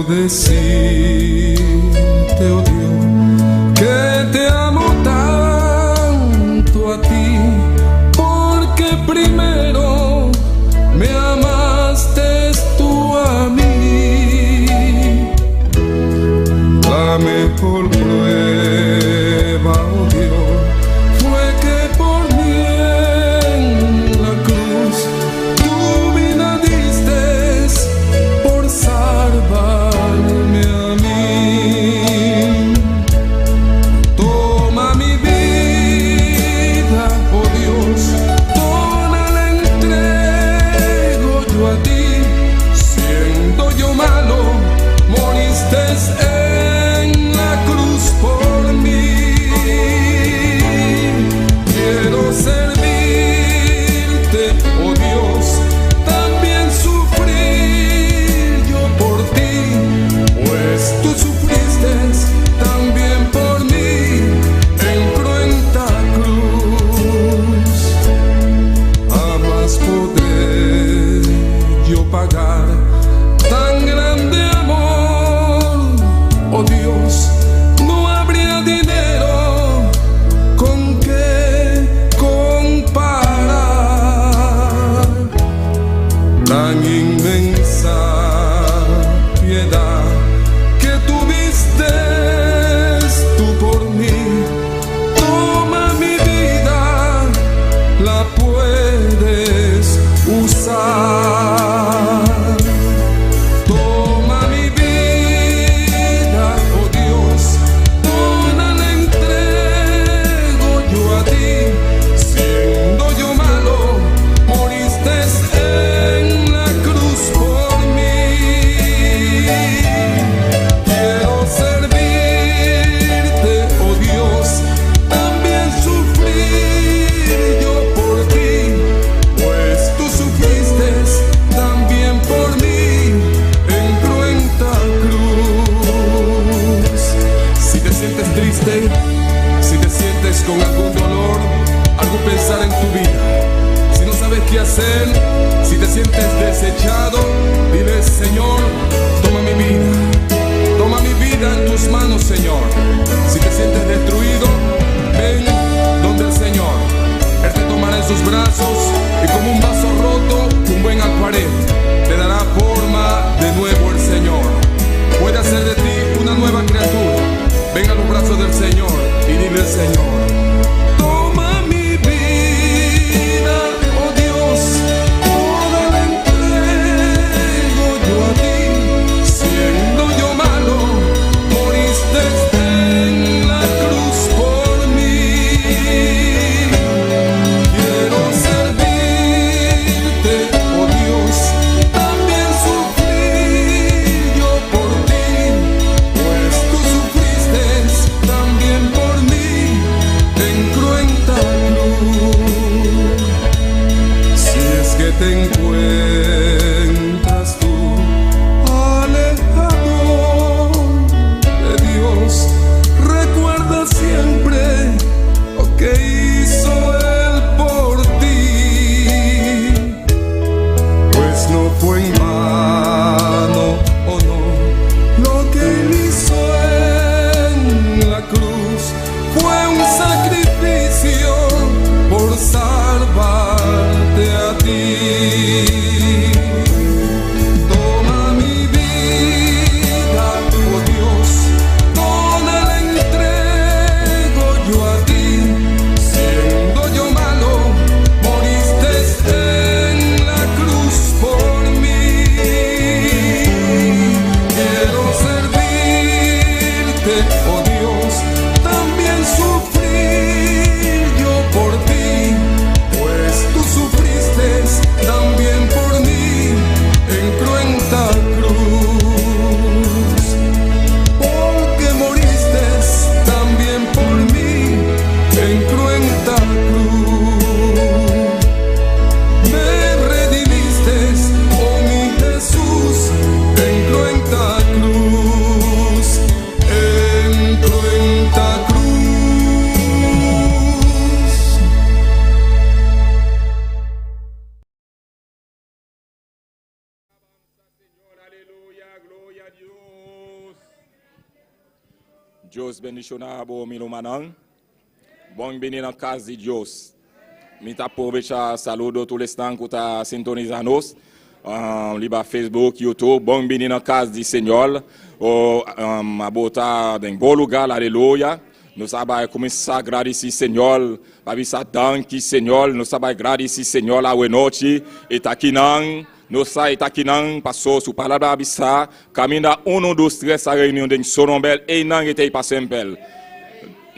Decirte, oh Dios, que te amo tanto a ti, porque primero me amaste tú a mí. La mejor prueba, oh Dios, fue que por mí en la cruz tu vida diste por salvarme a mí. Toma mi vida, oh Dios, toda la entrego yo a ti. Siendo yo malo, moriste en la cruz por mí. Quiero servirte, oh Dios, también sufrir yo por ti, pues tú sufriste también por mí en cruenta cruz. Jamás podré yo pagar tan grande amor, oh Dios. No habría dinero con que comparar tan inmensa piedad que tuviste tú por mí. Toma mi vida, la puedes usar. Toma mi vida, oh Dios, toda la entrego yo a ti. Siendo yo malo, moriste en la cruz por mí. Quiero servirte, oh Dios, también sufrir yo por ti, pues tú sufriste también por mí en cruenta cruz. Si te sientes triste, si te sientes con algún dolor, algo pensar en tu vida, si no sabes qué hacer, si te sientes desechado, dile: Señor, toma mi vida en tus manos, Señor. Si te sientes destruido, ven donde el Señor. Él te tomará en sus brazos y como un vaso roto, un buen alfarero, te dará forma de nuevo el Señor. Puede hacer de ti una nueva criatura. Ven a los brazos del Señor y dile: Señor, toma mi vida, oh Dios, toda la entrego yo a ti. Siendo yo malo, moriste en la cruz por mí. Quiero servirte, oh Dios, también sufrir yo por ti, pues tú sufriste también por mí Deus bendicionado, meu manão. Bom venir na casa de Deus. Me tá aproveitar saludo todo estão que está sintonizando. Liba Facebook, YouTube. Bom venir na casa do Senhor. A botar em bom lugar, aleluia. Nós sabemos começar a agradecer Senhor, para avisar danke Senhor, nós sabemos agradecer Senhor a noite, e tá aqui não, nós sabemos aqui não, passou sua palavra avisar, caminha 1, 2, 3 a reunião de Sonombel, e não está para sempre.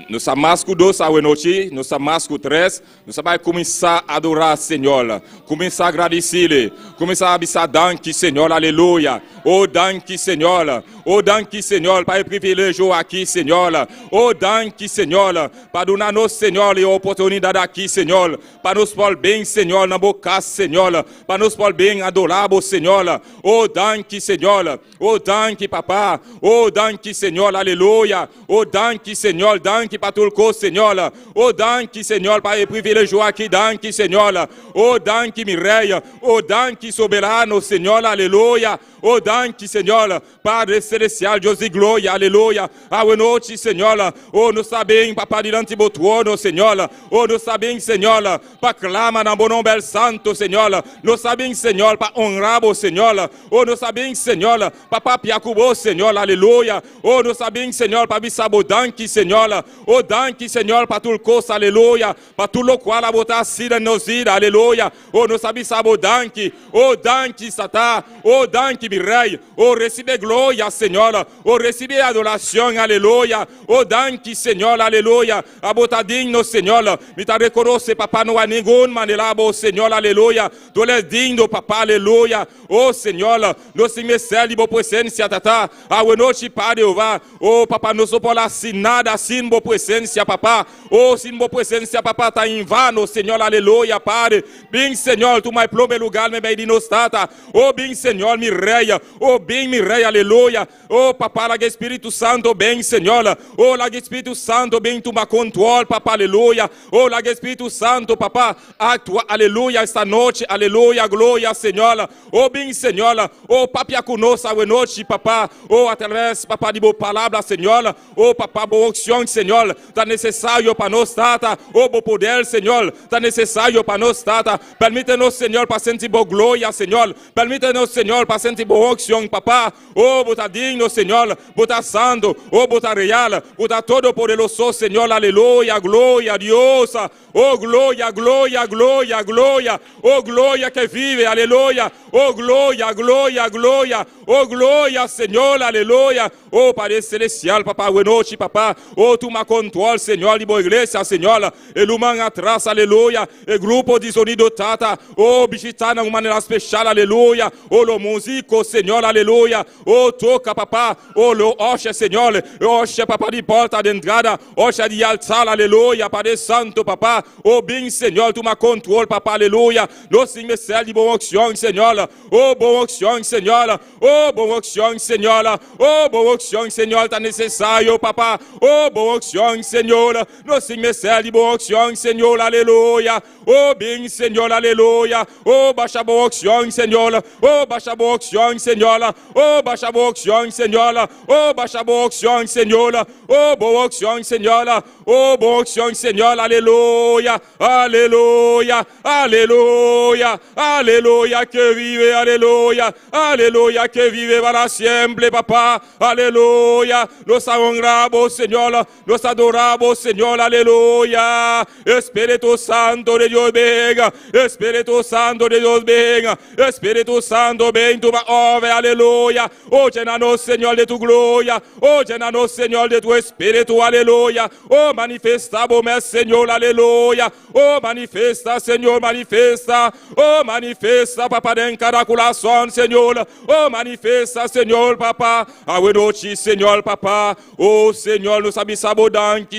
Nós sabemos que 2 a noite, nós sabemos que 3, nós sabemos começar a adorar Senhor, começar a agradecer, começar a avisar danke Senhor, aleluia. Oh, danke Senhor. Oh, danke Senhor, para o privilégio aqui, Senhor. Oh, danke Senhor, para dar-nos, Senhor, a oportunidade aqui, Senhor, para nos pôr bem, Senhor, na boca, Senhor, para nos pôr bem, adorar, Senhor. Oh, danke Senhor. Oh, danke, Papá. Oh, danke Senhor, aleluia. Oh, danke Senhor, danke para tudo o Senhor. Oh, danke Senhor, para o privilégio aqui, danke Senhor. Oh, danke, meu Rei. Oh, danke, soberano, Senhor, aleluia. Oh, danke, Senhor, Padre Celestial, Deus de glória, aleluia. A noite, Senhor, oh, nós sabemos, Papá, diante do trono, Senhor. Oh, nós sabemos, Senhor, para clamar no bom nome santo, Senhor. Nós sabemos, Senhor, para honrar o Senhor. Oh, nós sabemos, Senhor, para papiar com o Senhor, aleluia. Oh, nós sabemos, Senhor, para bisar o danke, Senhor. Oh, danke, Senhor, para tudo coisa, aleluia. Para tudo o qual a botar sida nos ira, aleluia. Oh, nós sabemos o danke. Oh, danke, Satã. Oh, danke, meu Rei. Oh, recebe glória, Senhor. Oh, recebe adoração, aleluia. Oh, danke, Senhor, aleluia. A botar digno, Senhor. Me ta reconhece, Papá, não há nenhuma maneira, Senhor, aleluia. Tu és digno, Papá, aleluia. Oh, Senhor, nós se recebe a presença, Tata. A noite, Padre, oh, Papá, nós não podemos assim nada, assim, a presença, Papá. Oh, sem a presença, Papá, está em vano, Senhor, aleluia, Padre. Bem, Senhor, tu mais plome lugar, me bem de nos tata. Oh, bem, Senhor, mi Rei. Oh, bem, mi Rei, aleluia. Oh, Papá, la Espírito Santo, bem, Senhor. Oh, la Espírito Santo, bem, tu me controle, Papá, aleluia. Oh, la Espírito Santo, Papá, atua, aleluia, esta noite, aleluia, glória, Senhor. Oh, bem, Senhor. Oh, Papá, conosco a noite, Papá. Oh, através, Papá, de boa palavra, Senhor. Oh, Papá, boa unção, Senhor. Está necessário para nós, Tata. Oh, bom poder, Senhor. Está necessário para nós, Tata. Permite-nos, Senhor, para sentir boa glória, Senhor. Permite-nos, Senhor, para sentir boa unção, Papá. Oh, bota digno, Senhor. Bota santo. Oh, bota real. Bota todo poderoso, Senhor. Aleluia. Glória a Deus. Oh, glória, glória, glória, glória. Oh, glória que vive. Aleluia. Oh, glória, glória, glória. Oh, glória, Senhor. Aleluia. Oh, Padre Celestial, Papá. Boa noite, Papá. Oh, tu me controles, Senhor, de boa igreja, Senhor. E l'umano atrás, aleluia. E grupo de sonido, Tata. Oh, visitando de uma maneira especial, aleluia. Oh, lo músico, Senhor, aleluia. Oh, toca, Papá. Oh, lo oxe, Senhor. Oxe, Papá, de porta de entrada. Oxe, de altar, aleluia. Padre Santo, Papá. Oh, bem, Senhor, tu me controles, Papá, aleluia. Nós sim, céu de boa unção, Senhor. Oh, boa unção, Senhor. Oh, boa unção, Senhor. Oh, boa unção, Senhor, está necessário, Papá. Oh, boa unção, Senhor. Nós sim, céu de boa unção, Senhor, aleluia. Oh, bem, Senhor, aleluia. Oh, baixa boa unção, Senhor. Oh, baixa boa unção, Senhor. Oh, baixa boa unção, Senhor. Oh, baixa boa unção, Senhor. Oh, boa unção, Senhor. Oh, boa unção, Senhor, aleluia. Aleluia. Aleluia. Aleluia que vive, aleluia. Aleluia que vive para sempre, Papá. Aleluia. Nos honramos, Senhor. Nos adoramos, Senhor, aleluia. Espírito Santo de Deus, venga. Espírito Santo de Deus, venga. Espírito Santo, ven, tu ove, aleluia. Oh, llena-nos, Senhor, de tu glória. Oh, llena-nos, Senhor, de tu Espírito, aleluia. Oh, manifesta, bom Senhor, aleluia. Oh, manifesta, Senhor, manifesta. Oh, manifesta, Papá, em cada coração, Senhor. Oh, manifesta, Senhor, Papá. A noite, Senhor, Papá. Oh, Senhor, nos abençoe,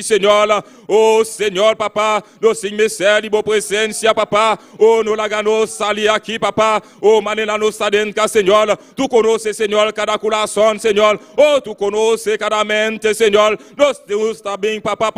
Senhor. Oh, Senhor, Papá. Nos inmesere, boa presença, Papá. Oh, no laganos ali aqui, Papá. Oh, manena nos dentro, Senhor. Tu conheces, Senhor, cada coração, Senhor. Oh, tu conheces cada mente, Senhor. Nós temos também, Papá,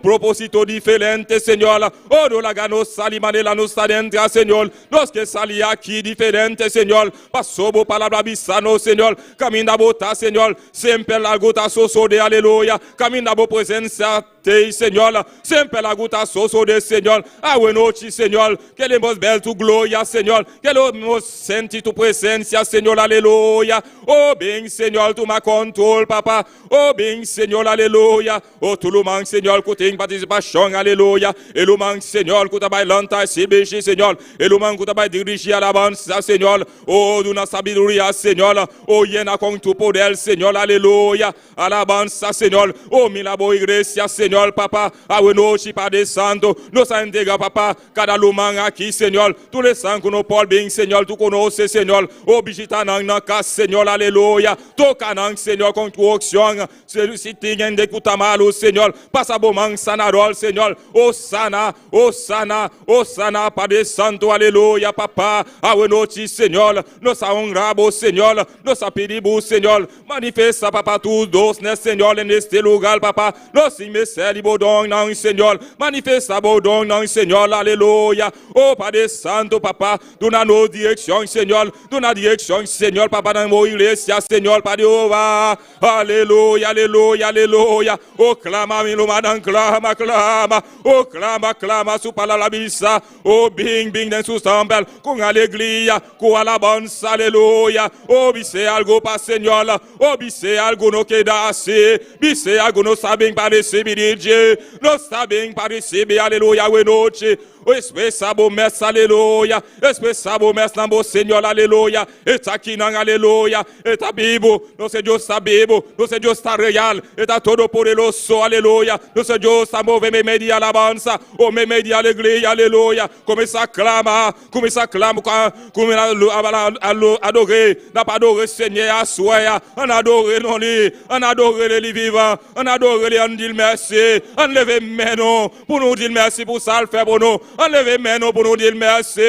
propósito diferente, Senhor. Oh, no laganos ali, manena nos dentro, Senhor. Nós que sali aqui diferente, Senhor. Passou boa palavra, sano, Seigneur. Caminda bota, Seigneur. Sempre la gota soso de Alléluia. Caminda bo presença te, Seigneur. Sempre la gota soso de Seigneur. Awe noite, Seigneur. Queremos ver tu glória, Seigneur. Queremos sentir tu presença, Seigneur. Alléluia. Oh, bem, Seigneur, tu ma controle, papa. Oh, bem, Seigneur, Alléluia. Oh, tu le manques, Seigneur, que tem participação, Alléluia. Et le manque, Seigneur, que tu as l'entendre, CBG, Seigneur. Et le manque, que tu as dirigé à l'avance, Seigneur. Oh, de la sabiduria, Seigneur. Oh, yena con tu poder, Seigneur, Alléluia. À l'avance, Seigneur. Oh, milabo igreja, Seigneur, papa. Awe noite, Padre Santo. Nos entrega, papa. Cada lumang aqui, Seigneur. Tous les sangs que nous parlons bien, Seigneur. Tu connais, Seigneur. Oh, bijita nang na casa, Seigneur, Alléluia. Toca nang, Seigneur, com tua opção. Se tem de cutamalo, Seigneur. Passa bomang sanarol, Seigneur. Oh, sana, oh, sana, oh, sana, Padre Santo, Alléluia, papa. Awe noite, Seigneur. Nossa honrabo, Seigneur. Nossa pedibu, Seigneur. Manifesta, papa, tu dos, né, Seigneur, neste lugar, papa. Nossa imeceli, bodong, não, Seigneur. Manifesta, bodong, não, Seigneur, Alléluia. Oh, Padre Santo, papa. Tu na no direção, Seigneur. Tu na direção, Seigneur, papa, na mo igreja, Seigneur, Padre Ova. Aleluia, aleluia, aleluia. Oh, clama, milumadan, clama, clama. Oh, clama, clama, su palavra missa. Oh, bing, bing, den su tempel. Com alegria, com alabança, aleluia. Oh, bise algo para Senhor. Oh, bise algo no que dá assim. Bise algo no sabem para receber, não sabem para receber, aleluia, boa noite. Expressabo messa, aleluia. Expressabo messa, meu Senhor, aleluia. Está aqui, não, aleluia. Está vivo, nosso Deus está vivo. Nosso Deus está real. Está todo poderoso, aleluia. Nosso Deus está movendo meio de alabança. O meio de alegria, aleluia. Começa a clamar, começa a clamar. Começa a adorer. Dá para adorer, Senhor, a sua. On adorer, non, on adorer les vivants. On adorer les on dit merci. On lève maintenant pour nous dire merci pour ça, le faire pour nous. Enlevez maintenant pour nous dire merci.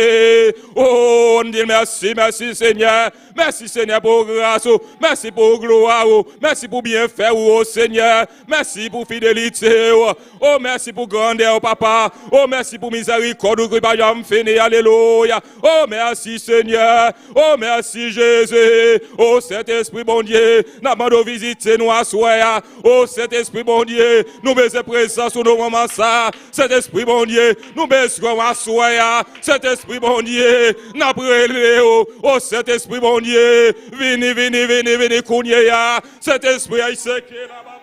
Oh, on dit merci, merci Seigneur. Merci Seigneur pour grâce. Merci pour gloire. Merci pour bien faire, oh Seigneur. Merci pour fidélité. Oh, merci pour grandeur, papa. Oh, merci pour miséricorde que pas jamais fini. Alléluia. Oh, merci Seigneur. Oh, merci Jésus. Oh, cet esprit bon Dieu. N'a pas de visiter nous à soi. Oh, cet esprit bon Dieu. Nous baisons présence sur nos moments ça. Cet esprit bon Dieu. Nous baisons à soi. Cet esprit bon Dieu. N'a pas oh, cet esprit bon Dieu. Vini, vini, vini, vini, kounia. Cet esprit a séqué là-bas.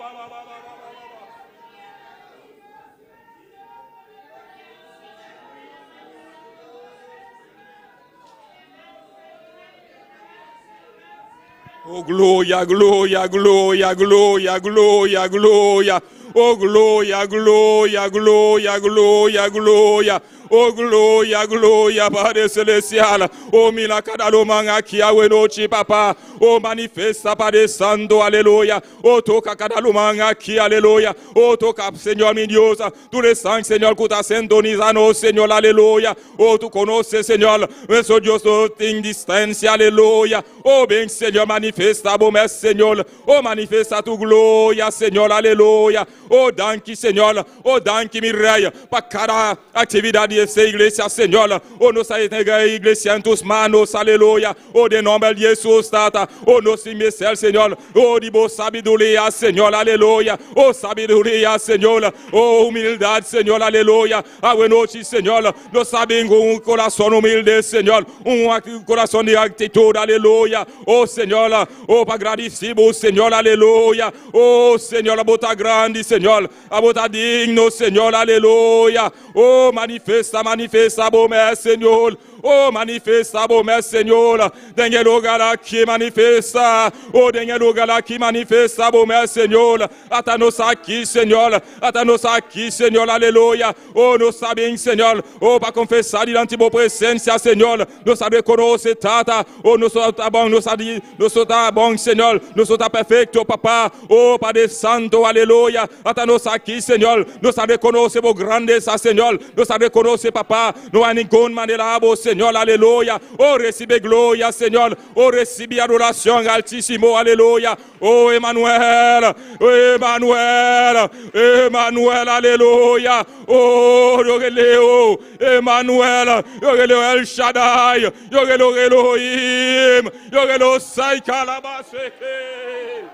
Oh, gloria, gloria, gloria, gloria, gloria, gloria. Oh, gloria, gloria, gloria, gloria, gloria. Oh, gloria, gloria, Padre Celestial. Oh, milacadalomanga qui a wenochi, papa. Oh, manifesta, Padre Santo, alléluia. Oh, toca cadalomanga qui, alléluia. Oh, toca, Seigneur, mi Dios. Tous les sangs, Seigneur, que tu as sintonisé, Seigneur, alléluia. Oh, tu connais, Seigneur, nuestro Dios en distancia, alléluia. Oh, bien, Seigneur, manifesta, bon, Seigneur. Oh, manifesta tu gloria, Seigneur, alléluia. Oh, danki, Seigneur. Oh, danki, mi rey. Pa cada actividad de esta iglesia, Señor. Oh, nos iglesia en tus manos, aleluya. Oh, de nombre de Jesús, tata. Oh, nos imesel, Señor. Oh, dibo sabiduría, Señor, aleluya. Oh, sabiduría, Señor. Oh, humildad, Señor, aleluya. Ah, buena noche, Señor. Nos saben con un corazón humilde, Señor. Un corazón de actitud, aleluya. Oh, Señor. Oh, para agradecido, Señor, aleluya. Oh, Señor, a bota grande, Señor. A bota digno, Señor, aleluya. Oh, manifesta, manifesta, bom é, Senhor. Oh, manifesta, bom é, Senhor. Dengue lugar aqui, manifesta. Oh, dengue lugar aqui, manifesta, bom é, Senhor. Ata nos aqui, Senhor. Ata nos aqui, Senhor, aleluia. Oh, nos sabem, Senhor. Oh, para confessar diante da presença, Senhor. Nos sabe conhecer, tata. Oh, nos está bom, nos está bom, Senhor. Nos está perfeito, papá. Oh, Padre Santo, aleluia. Ata nos aqui, Senhor. Nos sabe conhecer a grandeza, Senhor. Nos sabe conhecer, papá. Não há nenhuma maneira, Senhor. Señor, aleluya. Oh, recibe gloria, Señor. Oh, recibe adoración, altísimo, aleluya. Oh, Emmanuel, Emmanuel, Emmanuel, aleluya. Oh, Yogeleo, Emmanuel, Yogeleo El Shaddai, Yogeleo Elohim, Yogeleo Saika Labaseke.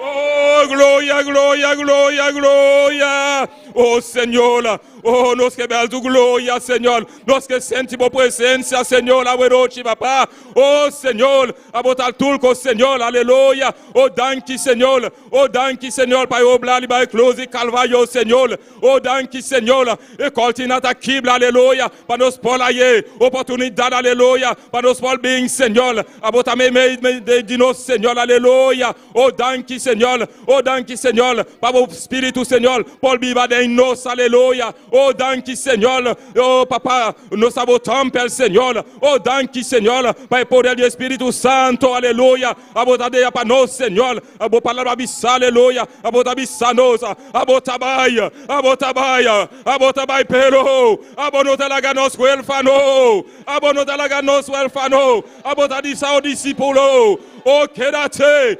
Oh, gloria, gloria, gloria, gloria. Oh, Señor. Oh, nos que ver tu gloria, Señor. Nos que sentimos presencia, Señor. La verochi, papá. Oh, Señor. Abotal tulco, Señor. Aleluya. Oh, danki, Señor. Oh, danki, Señor. Para oblar, para close calvario, Señor. Oh, danki, Señor. E coltinata kibla, aleluia. Para nos polayer. Oportunidade, aleluia. Para nos pol bem, Señor. Abotame de nos, Señor. Aleluia. Oh, danki, Señor. Oh, danki, Señor. Para o Espírito, Señor. Paul viva de nos, aleluia. Oh, danke, Senhor. Oh, papá, nos sabotamos, Senhor. Oh, danke, Senhor. Pai, poder do Espírito Santo, aleluia. A botadeia para nós, Senhor. A boa palavra abissar, aleluia. A botar abissar nós. A botar baia. A botar baia. A botar baia, pero. A bonota laga nos huérfano. A bonota laga nos huérfano. A botar dissa o discípulo. Oh, quédate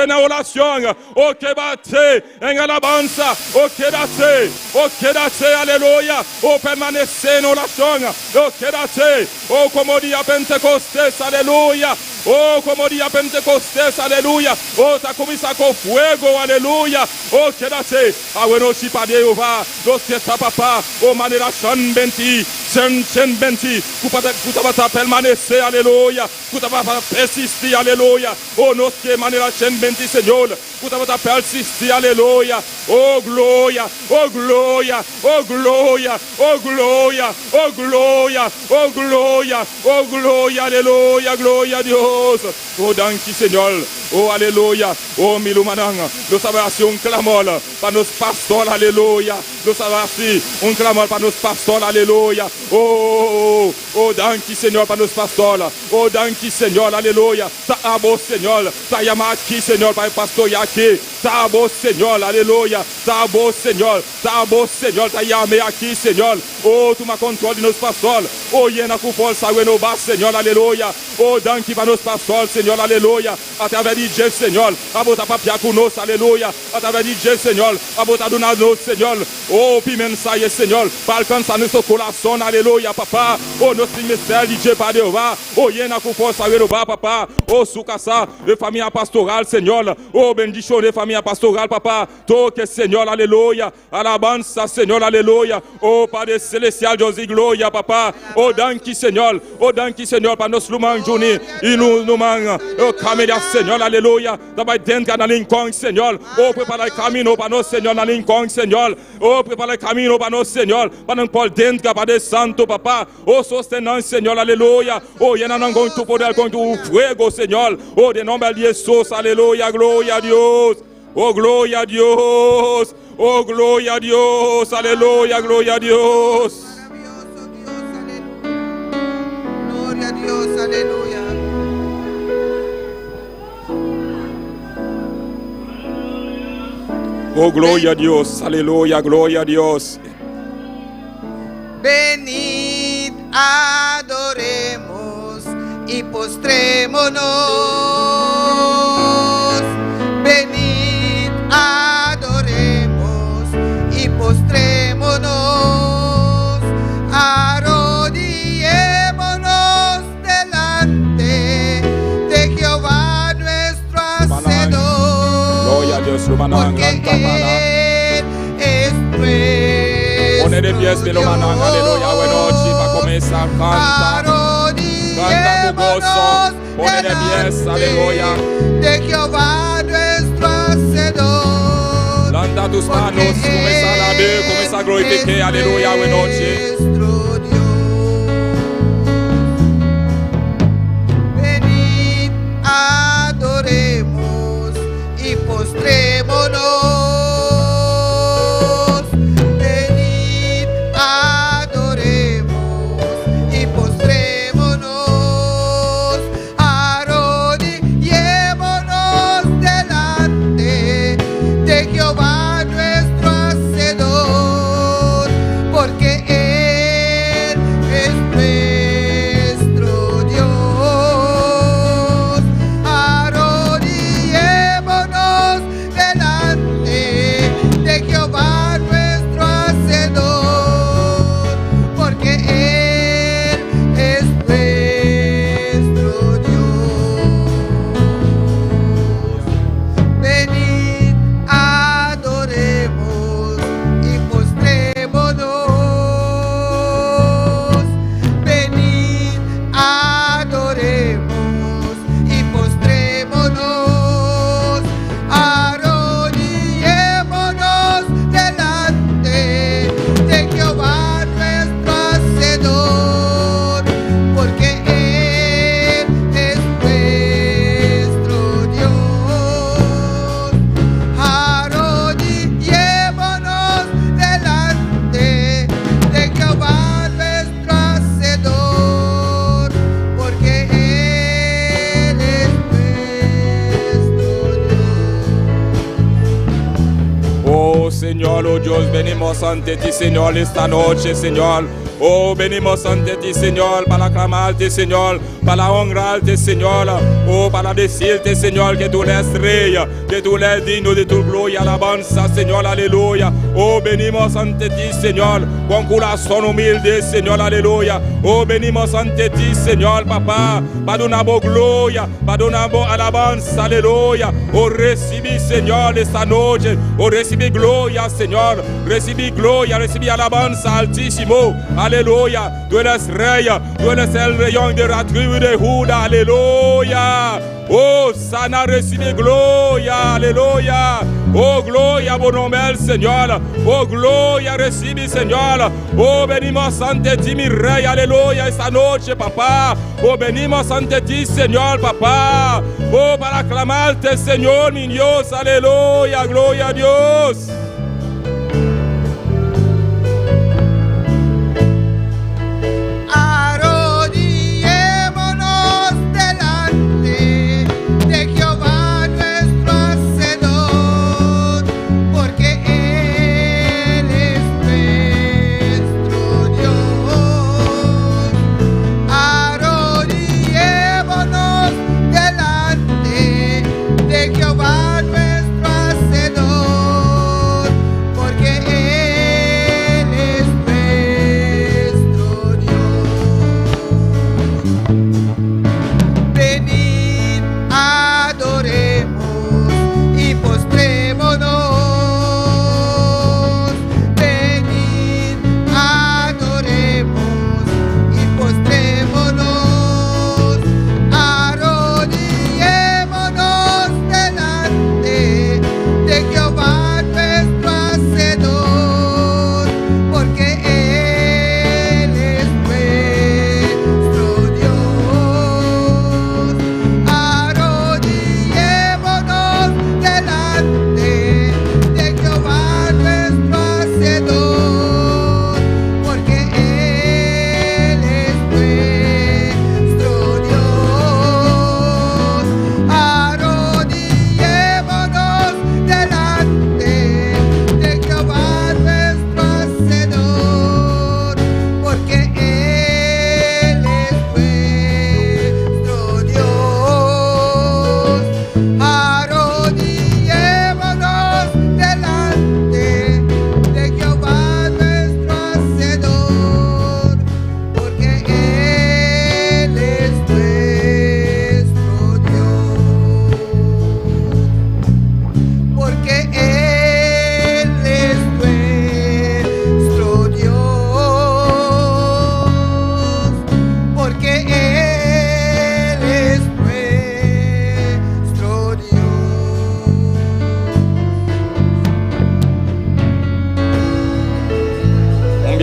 na oração. Oh, quédate em alabança. Oh, quédate, aleluia. Oh, permanecer na oração. Oh, quédate. Oh, como dia Pentecostes, aleluia. Oh, como dia Pentecostes, aleluia. Oh, tá começando com fogo, aleluia. Oh, quédate. A bueno si pa Deus va. Dos que está papá. Oh, maneira chan benti. Sen benti. Kutaba permanecer, aleluia. Kutaba persistir, aleluia. Oh, nos que maneira chan benti, Senhor. Kutaba persistir, aleluia. Oh, glória. Oh, glória. Oh, glória. Oh, glória. Oh, glória. Oh, glória. Oh, glória, aleluia. Glória a Deus. Oh, danke, Senhor. Oh, aleluia. Oh, milumananga. Nous avons assis un clamor para nos pastores, aleluia. Nous avons assis un clamor para nos pastores, aleluia. Oh, danke, Senhor, para nos pastores. Oh, danke, Senhor, aleluia. Tá bom, Senhor. Tá chamado aqui, Senhor, para pastorear aqui. Tá bom, Senhor, aleluia. Tá bom, Senhor. Tá bom, Senhor. Tá chamado aqui, Senhor. Oh, toma controle de nos pastores. Oh, llena com força, renova, Senhor, aleluia. Oh, danke para nos pastores, Senhor, aleluia. Através de Deus, Senhor. A botar papia conosco, aleluia. Através de Deus, Senhor. A botar do nada, Senhor. Oh, puis mensager, Senhor. Para alcançar nosso coração, aleluia, papá. Oh, nosso ministério de Deus para Deus. Oh, llena com força, renova, papá. Oh, sucaça, de família pastoral, Senhor. Oh, bendição de família pastoral, papá. Toque, Senhor, aleluia. Alabança, Senhor, aleluia. Oh, Padre Celestial, Deus e glória, papá. Oh, danke, Senhor. Oh, danke, Senhor, para nos lumang juni. E no manga. Oh, caminhar, Senhor, aleluia. Também dentro da Lincoln, Senhor. Oh, prepara o caminho para nós, Senhor, na Lincoln, Senhor. Oh, prepara o caminho para nós, Senhor. Para não pôr dentro, Padre Santo, papá. Oh, sostenão, Senhor, aleluia. Oh, e não com tu poder, com tu fuego, Senhor. Oh, de nome de Jesus, aleluia. Glória a Deus. Oh, glória a Deus. Oh, glória a Deus. Aleluia, glória a Deus. Gloria a Dios, aleluya. Oh, gloria a Dios, aleluya, gloria a Dios. Venid, adoremos y postrémonos. Venid, adoremos y postrémonos. Arrodillémonos delante de Jehová nuestro Hacedor. Gloria a Dios, Porque Él es nuestro Pone de pies, mi hermano, aleluya, buenas noches, para comenzar a cantar. Canta con gozo, pone de pies, aleluya. De Jehová nuestro Hacedor. Levanta tus manos, comienza a alabar, comienza a glorificar, aleluya, buenas noches. Nuestro Dios. Venid, adoremos y postrémonos. Venid, adoremos y postrémonos. Arrodillémonos delante Señor, oh Dios, venimos ante ti, Señor, esta noche, Señor. Oh, venimos ante ti, Señor, para aclamarte, Señor, para honrarte, Señor. Oh, para decirte, Señor, que tú eres rey, que tú eres digno de tu gloria, alabanza, Señor, aleluya. Oh, venimos ante ti, Señor, con corazón humilde, Señor, aleluya. Oh, venimos ante ti, Señor, papá, para una voz gloria, para una voz alabanza, aleluya. Oh, recibí, Señor, esta noche. Oh, recibí gloria, Señor. Recibí gloria, recibí alabanza, altísimo. Aleluya. Tú eres rey, tú eres el reyón de la tribu de Judá, aleluya. Oh, sana, recibe gloria, aleluya. Oh, gloria, bon nombre al Señor. Oh, gloria, recibe, Señor. Oh, venimos ante ti, mi rey, aleluya, esta noche, papá. Oh, venimos ante ti, Señor, papá. Oh, para aclamarte, Señor, mi Dios, aleluya, gloria a Dios.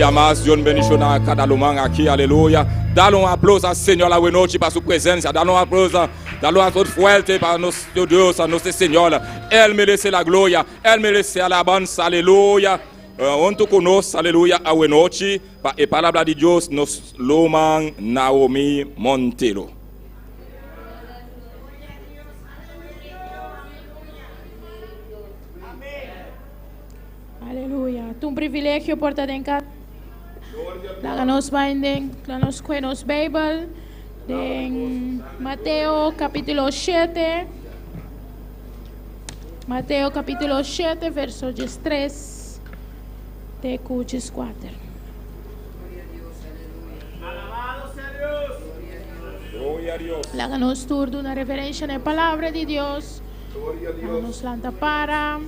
Mas Dios bendición a cada lumang aquí, aleluya. Dale un aplauso al Señor la buena noche para su presencia. Dale un aplauso fuerte para nuestro Dios, a nuestro Señor. Él merece la gloria, Él merece alabanza, aleluya. Junto con nosotros, aleluya, a buena noche. Para la palabra de Dios, nos lumang Naomi Montero. Aleluya. Tu privilegio por estar en casa. Láganos binding, láganos cuenos Bible, en Mateo capítulo 7. Mateo capítulo 7, verso 3, de 4. Alabado sea Dios. Gloria a Dios. Láganos turno una reverencia en la palabra de Dios. Láganos lanta para.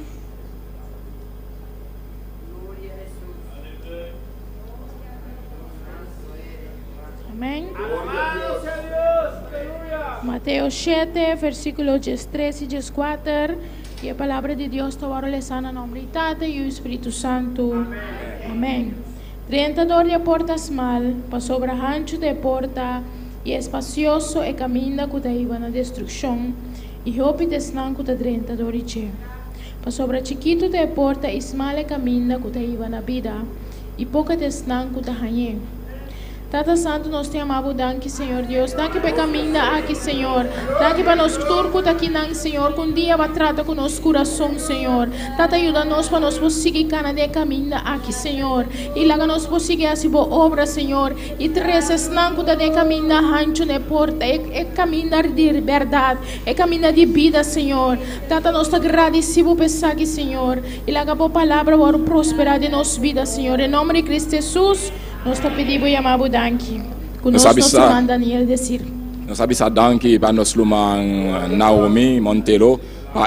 Amén. Alabado sea Dios. Aleluya. Mateo 7, versículos 3 y 4. Y la palabra de Dios toda le sana nombre y el Espíritu Santo. Amén. 32 de portas mal, pasó brajancho de porta y espacioso e camina que te iba a la destrucción. Y hopi te snan que te 32 y che. Pasó bra chiquito de porta y smale camina que te iba a la vida. Y poca te snan que te hañe. Tata Santo, nós te amamos, danke, Senhor Deus. Danke por caminho aqui, Senhor. Danke para nós turco aqui, Senhor. Que dia vai tratar com nosso coração, Senhor. Tata ajuda nós para nós conseguir cada dia caminho aqui, Senhor. E lá nós conseguir essa boa obra, Senhor. E três não que de caminho rancho ne porta. É caminho de verdade. É caminho de vida, Senhor. Tata nós te agradecemos por isso aqui, Senhor. E lá a boa palavra vai prosperar de nossa vida, Senhor. Em nome de Cristo Jesus. Nós te pedimos e amamos danke. Conosco nós mandamos Daniel dizer. Nós sabemos danke para nós Naomi Montero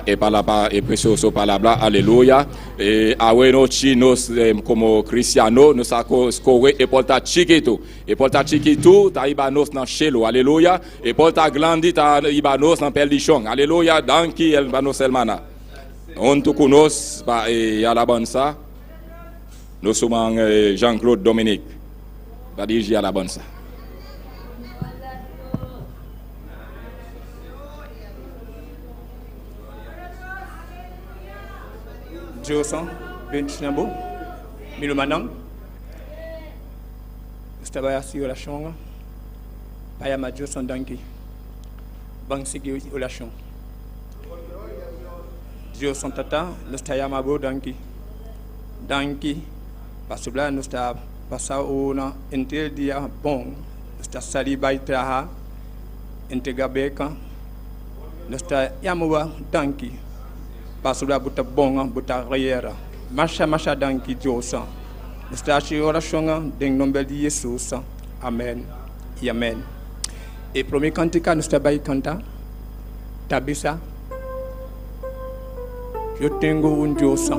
e para e precioso palavra, aleluia. E awe nós como cristiano nós escolhe e porta chiquito tá iba nós na chelo, aleluia. E porta grande tá iba nós na perdição, aleluia. Danke el nós hermana. Onto conosco para e alabanza. Nós somos Jean-Claude Dominique. Va dirigir alabanza. Joson, Bentinabo, Milumanang, Estabaya si relation, Payama Joson Danki, Bansigi relation. Joson Tata, Nostayama Bo Danki, Danki, Pasubla Nostab. Passa una intel dia bom sta sali baitaha intega beka sta yamuwa danki pasula buta bonga buta riera masha danki josa sta chi orashonga deng nombe di Jesus amen et amen. Et premier cantica nous sta bay canta tabisa yo tengo un josa.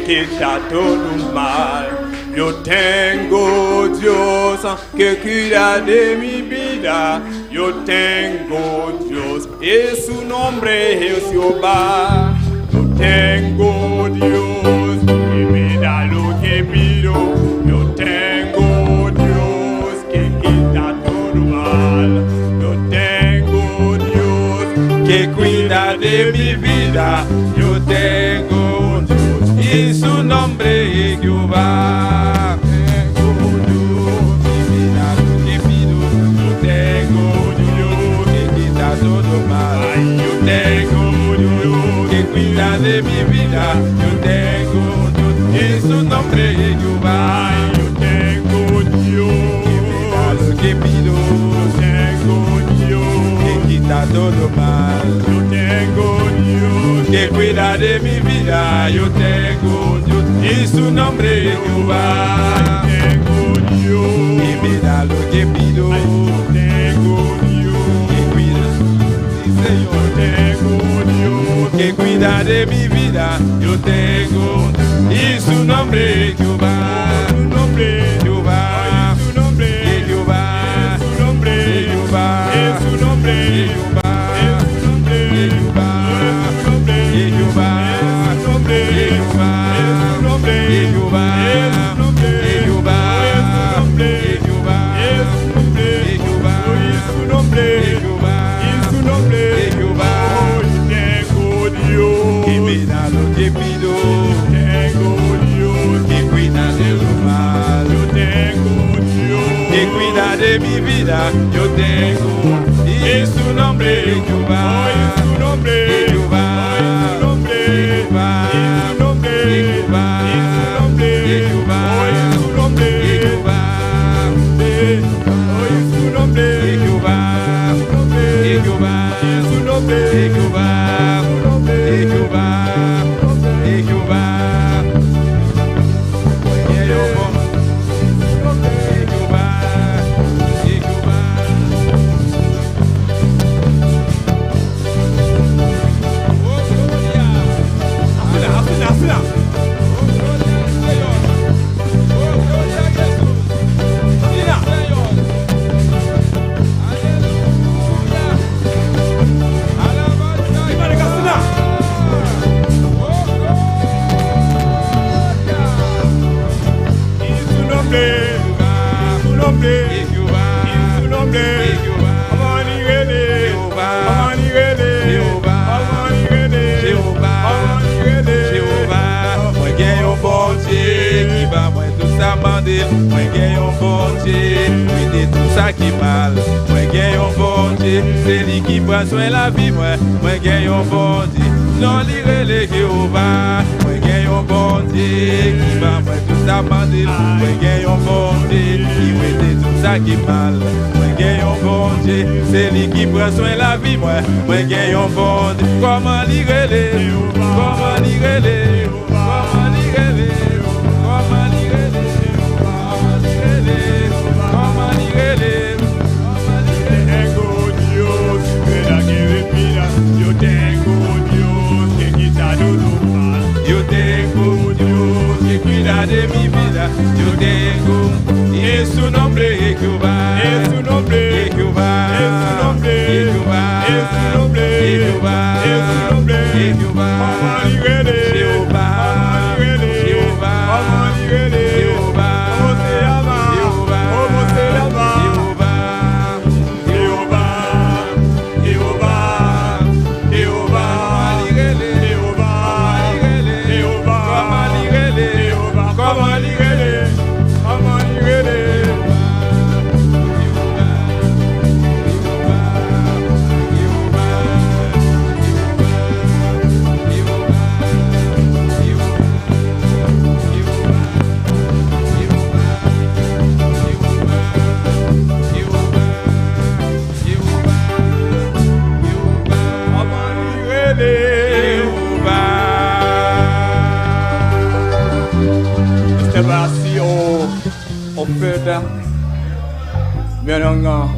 Quita todo mal. Yo tengo Dios que cuida de mi vida. Yo tengo Dios y su nombre es Jehová. Yo tengo Dios que me da lo que pido. Yo tengo Dios que quita todo mal. Yo tengo Dios que cuida de mi vida. Yo tengo y su nombre es Jehová. Tengo Dios, mi vida, lo que pido. Yo tengo Dios que quita todo mal. Yo tengo Dios que cuida de mi vida. Yo tengo Dios y su nombre es Jehová. Yo tengo Dios que me da lo que pido. Yo tengo Dios que quita todo mal. Yo tengo Dios que cuida de mi vida. Yo tengo Dios y su nombre es Jehová. Tengo Dios que me da lo que pido. Yo tengo Dios que cuida. Sí, Señor. Tengo Dios que cuida de mi vida. Yo tengo y su nombre es Jehová. Su nombre es Jehová. Su nombre es Jehová. Su nombre es Jehová. Es su nombre es Jehová. Es su nombre es Jehová. Su nombre es Jehová. Es su nombre es Jehová. Es su nombre es Jehová. Es su nombre es Jehová. Es su nombre es Jehová. Es su nombre es Jehová. Es su nombre es Jehová. Es su nombre es Jehová. Tengo Dios que me da lo que pido. Tengo Dios que cuida de lo mal. Yo tengo Dios que cuida de mi vida. Yo tengo y su nombre es Jehová. Es su nombre es Jehová. Es su nombre es Jehová. Es su nombre es Jehová. Es su nombre es Jehová. Es su nombre es Jehová. Es su nombre es Jehová. Es Jehová. Es su nombre es Jehová. Es Jehová. Es Jehová. Moi gagne un bon Dieu, oui tout ça qui mal. Moi gagne un bon Dieu, c'est lui qui prend soin la vie. Moi gagne un bon Dieu, non lire les Jéhovah. Moi gagne un bon Dieu qui va moi tout ça demander. Moi gagne un bon Dieu qui oui tout ça qui mal. Moi gagne un bon Dieu, c'est lui qui prend soin la vie. Moi gagne un bon Dieu. Comment lire les, comment lire les, comment lire les. De mi vida, yo tengo y es su nombre Jehová, es su nombre Jehová, es su nombre Jehová, es su nombre Jehová, es su nombre Jehová, Jehová, Jehová, Jehová, ¿cómo se llama? Jehová, ¿cómo se llama? Jehová, Jehová, Jehová, Jehová, oferta maintenant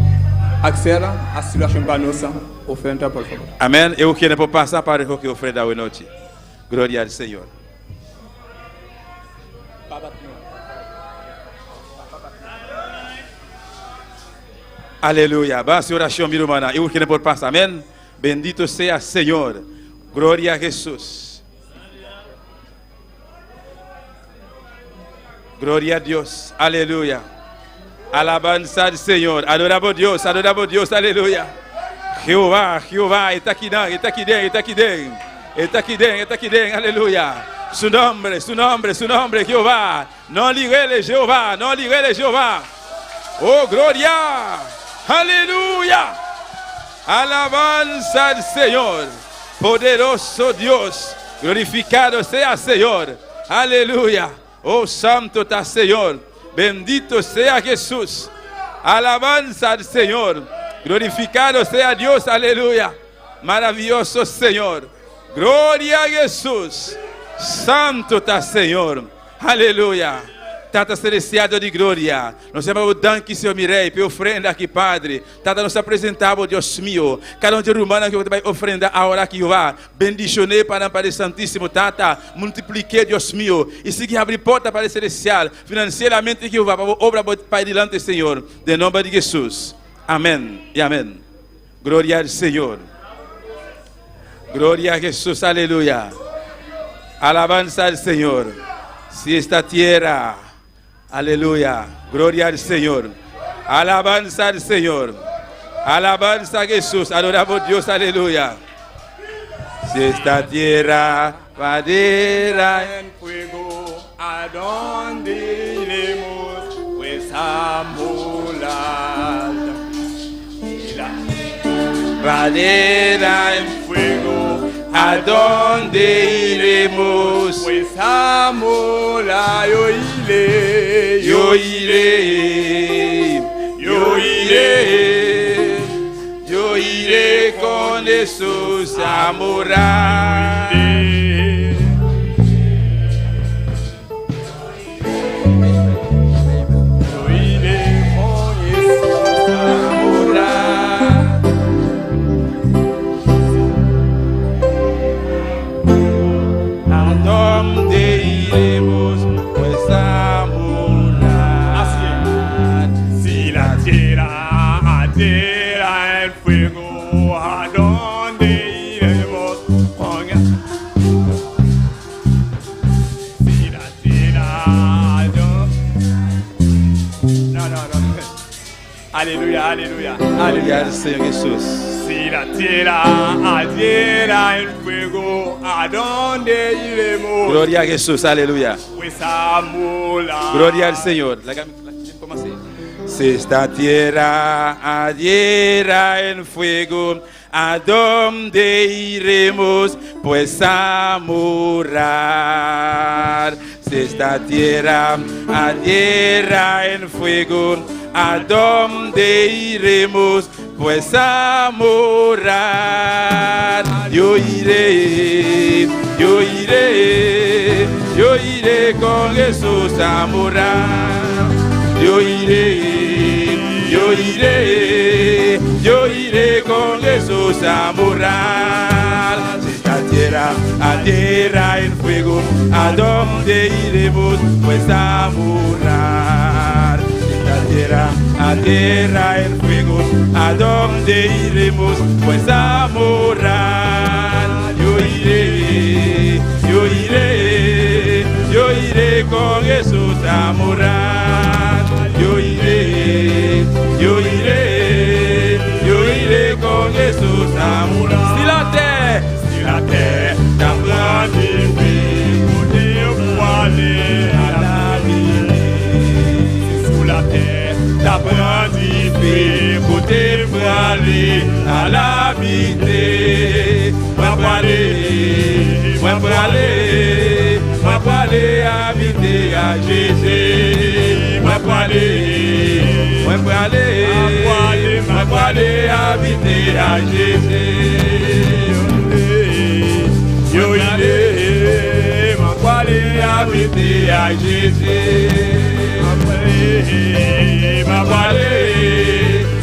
acceder a situação para nossa oferta por favor. Amém. Eu quero por passar para o que oferta hoje noite. Glória ao Senhor. Aleluia. Basta oração, meu irmão. Eu quero por passar. Amém. Bendito seja Senhor. Glória a Jesus. Gloria a Dios, aleluya. Alabanza al Señor, adoramos a Dios, aleluya. Jehová, Jehová, está aquí, está aquí, está aquí, está aquí, está aquí, aleluya. Su nombre, Jehová. No ligue Jehová, no ligue Jehová. Oh, gloria, aleluya. Alabanza al Señor, poderoso Dios, glorificado sea Señor, aleluya. Oh, santo está Señor, bendito sea Jesús, alabanza al Señor, glorificado sea Dios, aleluya, maravilloso Señor, gloria a Jesús, santo está Señor, aleluya. Tata celestial de glória, nós chamamos o danque, Senhor Mirei, pela ofrenda aqui, Padre. Tata, nos apresentamos, Deus meu, cada um de humano que vai ofrendar a hora que vai, bendicionei para o Pai Santíssimo, Tata, multipliquei, Deus meu, e seguir abrir porta para o celestial, financeiramente que vai, para a obra do Pai delante, Senhor, em nome de Jesus. Amém e amém. Glória ao Senhor. Glória a Jesus, aleluia. Alabanza ao Senhor. Si esta tierra, aleluya, gloria al Señor, alabanza al Señor, alabanza a Jesús, adoramos a Dios, aleluya. Si esta tierra madera En fuego, ¿a dónde iremos? Pues a molar. madera en Fuego, ¿a dónde iremos? pues a molar. Yo iré, Yo iré, yo iré, yo iré con Jesús a morar. Yo iré con Jesús a morar. ¿A dónde iremos? Pues a morar. Si la tierra ardiera en fuego, ¿a dónde iremos? Si la tierra no. Aleluya, aleluya, Glória aleluya. ao Senhor Jesus. Si la tierra ardiera en fuego, ¿a dónde iremos? Gloria a Jesús, aleluya. Pues a morar. Gloria al Señor. ¿Cómo así? Si esta tierra ardiera en fuego, ¿a dónde iremos? Pues a morar. Si esta tierra ardiera en fuego, ¿a dónde iremos? Pues a morar. Yo iré con Jesús a morar. Yo iré con Jesús a morar. Si esta tierra ardiera en fuego, ¿a dónde iremos? Pues a morar. Si esta tierra ardiera en fuego, ¿a dónde iremos? Pues a morar. Yo iré con Jesús a morar. Yo iré con Jesús a morar. Si la terre t'apprend de vie, pour aller à la vie. Sous la terre t'apprend de vie, pour aller à la vie. Moi pour aller habiter à Jésus. Moi pour aller habiter à Jésus. Yo iré, moi pour aller habiter à Jésus.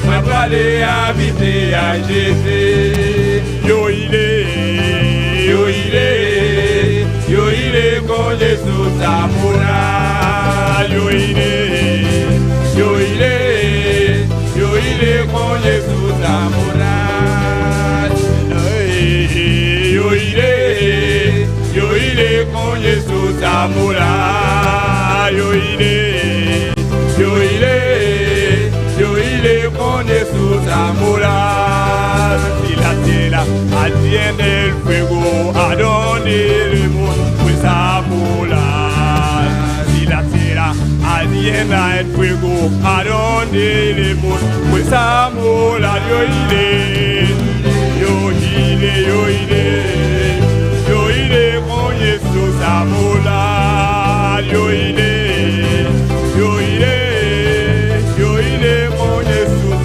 Moi pour aller habiter à Jésus. Yo iré con Jesús a morar. Yo iré con Jesús a morar. Yo iré con Jesús a morar. Yo iré con Jesús a morar. Si la tierra atiende el fuego, ¿a dónde iremos? Pues a morar. Si la tierra atiende el fuego, ¿a dónde iremos? Pues a morar. Yo iré con Jesús a morar. Yo iré con Jesús.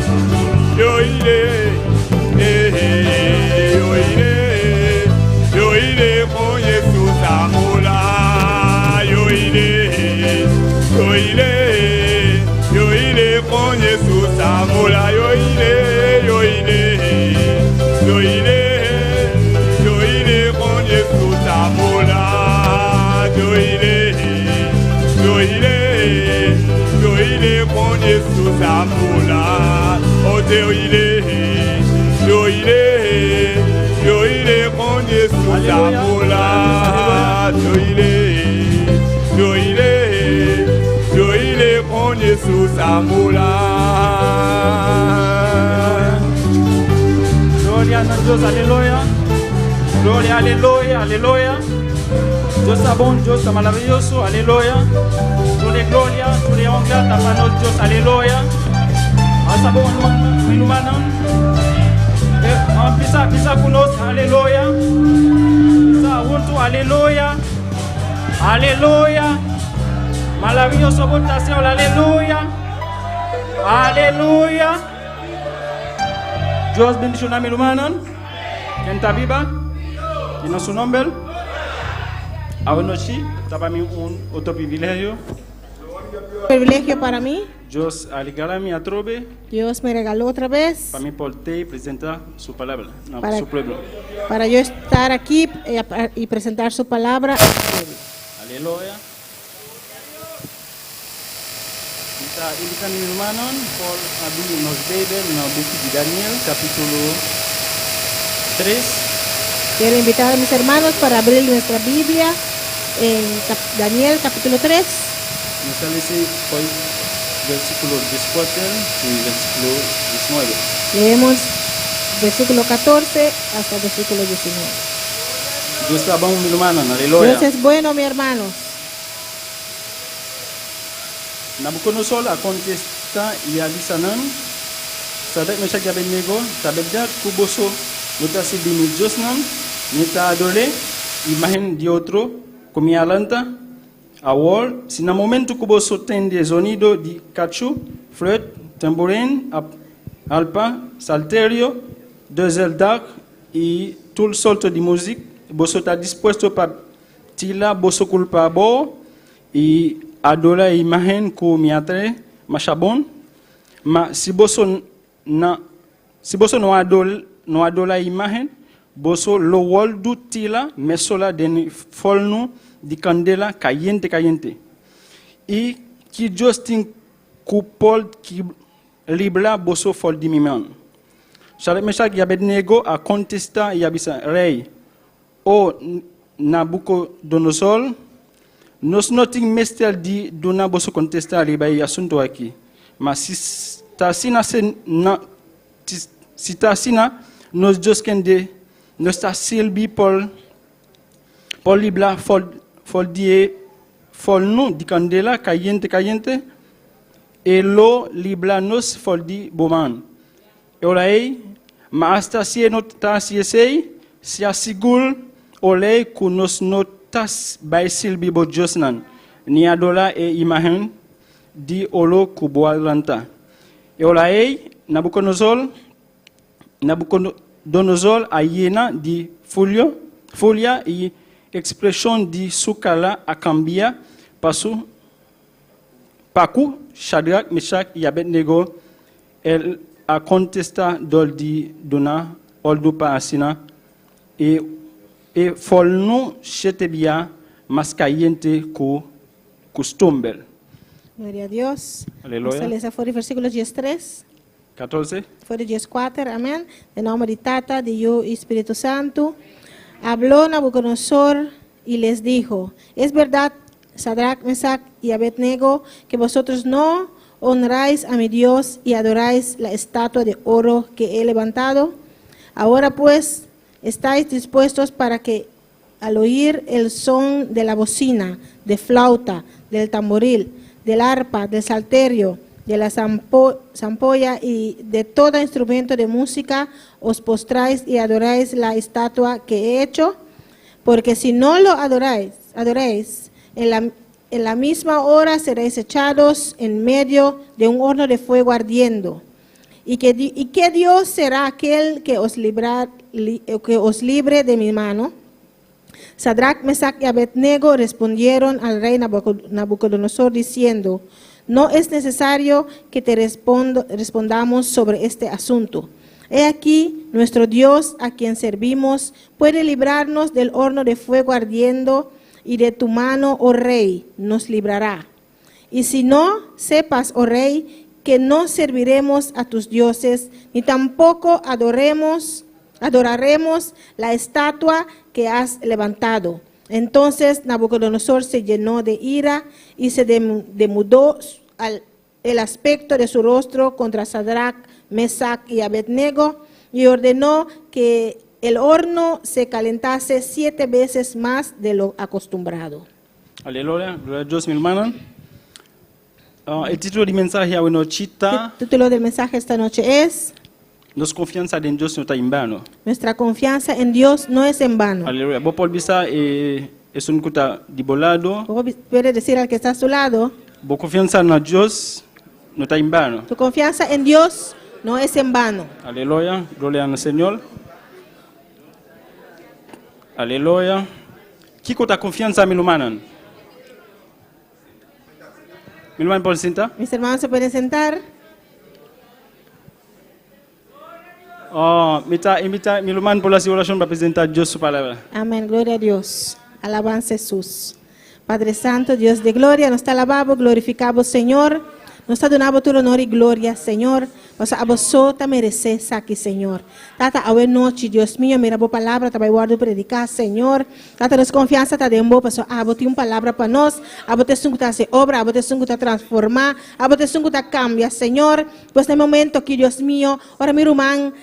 Yo iré con Jesús a morar. Yo iré con Jesús a morar. Yo iré con Jesús a morar. Yo iré con Jesús a morar. Oh, yo iré con Jesús a morar. Yo iré con Jesús a morar. Gloria a Dios, aleluya. Gloria, aleluya, aleluya. Dios es bon, Dios es maravilloso, aleluya. Toda gloria, toda honra, tapanos Dios, aleluya. Asa bon, humano. Pisa kunos, aleluya. Pisa junto, aleluya. Aleluya. Maravilloso votación, aleluya. Aleluya. Dios bendición a mi hermano. En Tabiba. En su nombre. Anoche, estaba un otro privilegio. Privilegio para mí. Dios alegrará mi atrobe. Dios me regaló otra vez. Para mí poder presentar su palabra, para, su pueblo. Para yo estar aquí y presentar su palabra. Aleluya. Invita a mi hermano por abrir nos bebe en el libro de Daniel, capítulo 3. Quiero invitar a mis hermanos para abrir nuestra Biblia en Daniel, capítulo 3. Nos sale hoy versículo 14 y versículo 19. Leemos versículo 14 hasta el versículo 19. Dios está bon, mi hermano. Dios Aleluya. es bueno, mi hermano. Nabucodonosor a contesta y a Bisanan. Sadak Meshach y Abednego. Tabedda kuboso. Nota si bini Josnan. Neta adore. Imagen de otro. Comia alanta. Awol. Si na momento kuboso tende sonido de cacho. Flute. Tambourine. Alpa. Salterio. Deux eldak. Y tout sorte de música. Boso está dispuesto para tila. Boso culpa bo. Y adora a imagen ku miatre machabon. Ma si boso no adora a imagen. Boso lo wol du tila. Mesola den folno di candela caliente. Y ki justin ku pol ki libra boso fol di miman. Shadrach, Meshach y Abednego a contesta y abisa rey. O Nabucodonosor, nos noting mestel di dona boso contesta riba y asunto aquí. Mas si ta sina nos josken de nos ta silbi pol libla fol no di candela caliente e lo libla nos fol di boman. Ora ma hasta si no ta si asigul olei ku nos notas by silbi bo josnan ni adola e imagen di olo ku boalanta. E olai Nabucodonosor a llena di folia y expresión di su cara a cambia paku Shadrach, Meshach y Abednego el a contesta dol di dona oldu pa asina e folno shetebia mas caliente ku costumbre. Gloria a Dios. Aleluia. Vamos a leer fora versículo 13. 14. Fora 14, amén. En nombre de Tata, de Yo y Espíritu Santo. Habló Nabucodonosor y les dijo, es verdad, Sadrach, Mesach y Abednego, que vosotros no honráis a mi Dios y adoráis la estatua de oro que he levantado. Ahora pues, estáis dispuestos para que al oír el son de la bocina, de flauta, del tamboril, del arpa, del salterio, de la zampolla y de todo instrumento de música, os postráis y adoráis la estatua que he hecho, porque si no lo adoráis, en la misma hora seréis echados en medio de un horno de fuego ardiendo. ¿Y qué Dios será aquel que os libre de mi mano? Sadrach, Mesach y Abednego respondieron al rey Nabucodonosor diciendo, no es necesario que te respondamos sobre este asunto. He aquí, nuestro Dios a quien servimos puede librarnos del horno de fuego ardiendo y de tu mano, oh rey, nos librará. Y si no, sepas, oh rey, que no serviremos a tus dioses, ni tampoco adoraremos la estatua que has levantado. Entonces Nabucodonosor se llenó de ira y se demudó el aspecto de su rostro contra Sadrach, Mesach y Abednego y ordenó que el horno se calentase 7 veces más de lo acostumbrado. Aleluya, gloria a Dios, mi hermano. El título del mensaje es El título del mensaje esta noche es Nuestra confianza en Dios no está en vano. Nuestra confianza en Dios no es en vano. Aleluya. Vos por vista es un cuta de volado. Puedes decir al que está a su lado. Vos confianza en Dios no está en vano. Tu confianza en Dios no es en vano. Aleluya. Gloria al Señor. Aleluya. ¿Qué cuta confianza en mi hermano? Mi hermano puede sentar. Mis hermanos se pueden sentar. Invita mi hermano por la oración para presentar Dios su palabra. Amén, gloria a Dios. Alabanza a Jesús. Padre Santo, Dios de gloria, nos te alabamos, glorificamos, Señor. Nos te donamos tu honor y gloria, Señor. O sea, a vos te mereces aquí, Señor. Tata, a noche, Dios mío, mira vos palabra, te voy a guardar predicar, Señor. Tata, nos confianza, te den vos, paso, a vos tiene una palabra para nos, a vos te sungo te hace obra, a vos te sungo te transformar, a vos te sungo te cambia, Señor. Pues en el momento aquí, Dios mío, ahora mi rumán,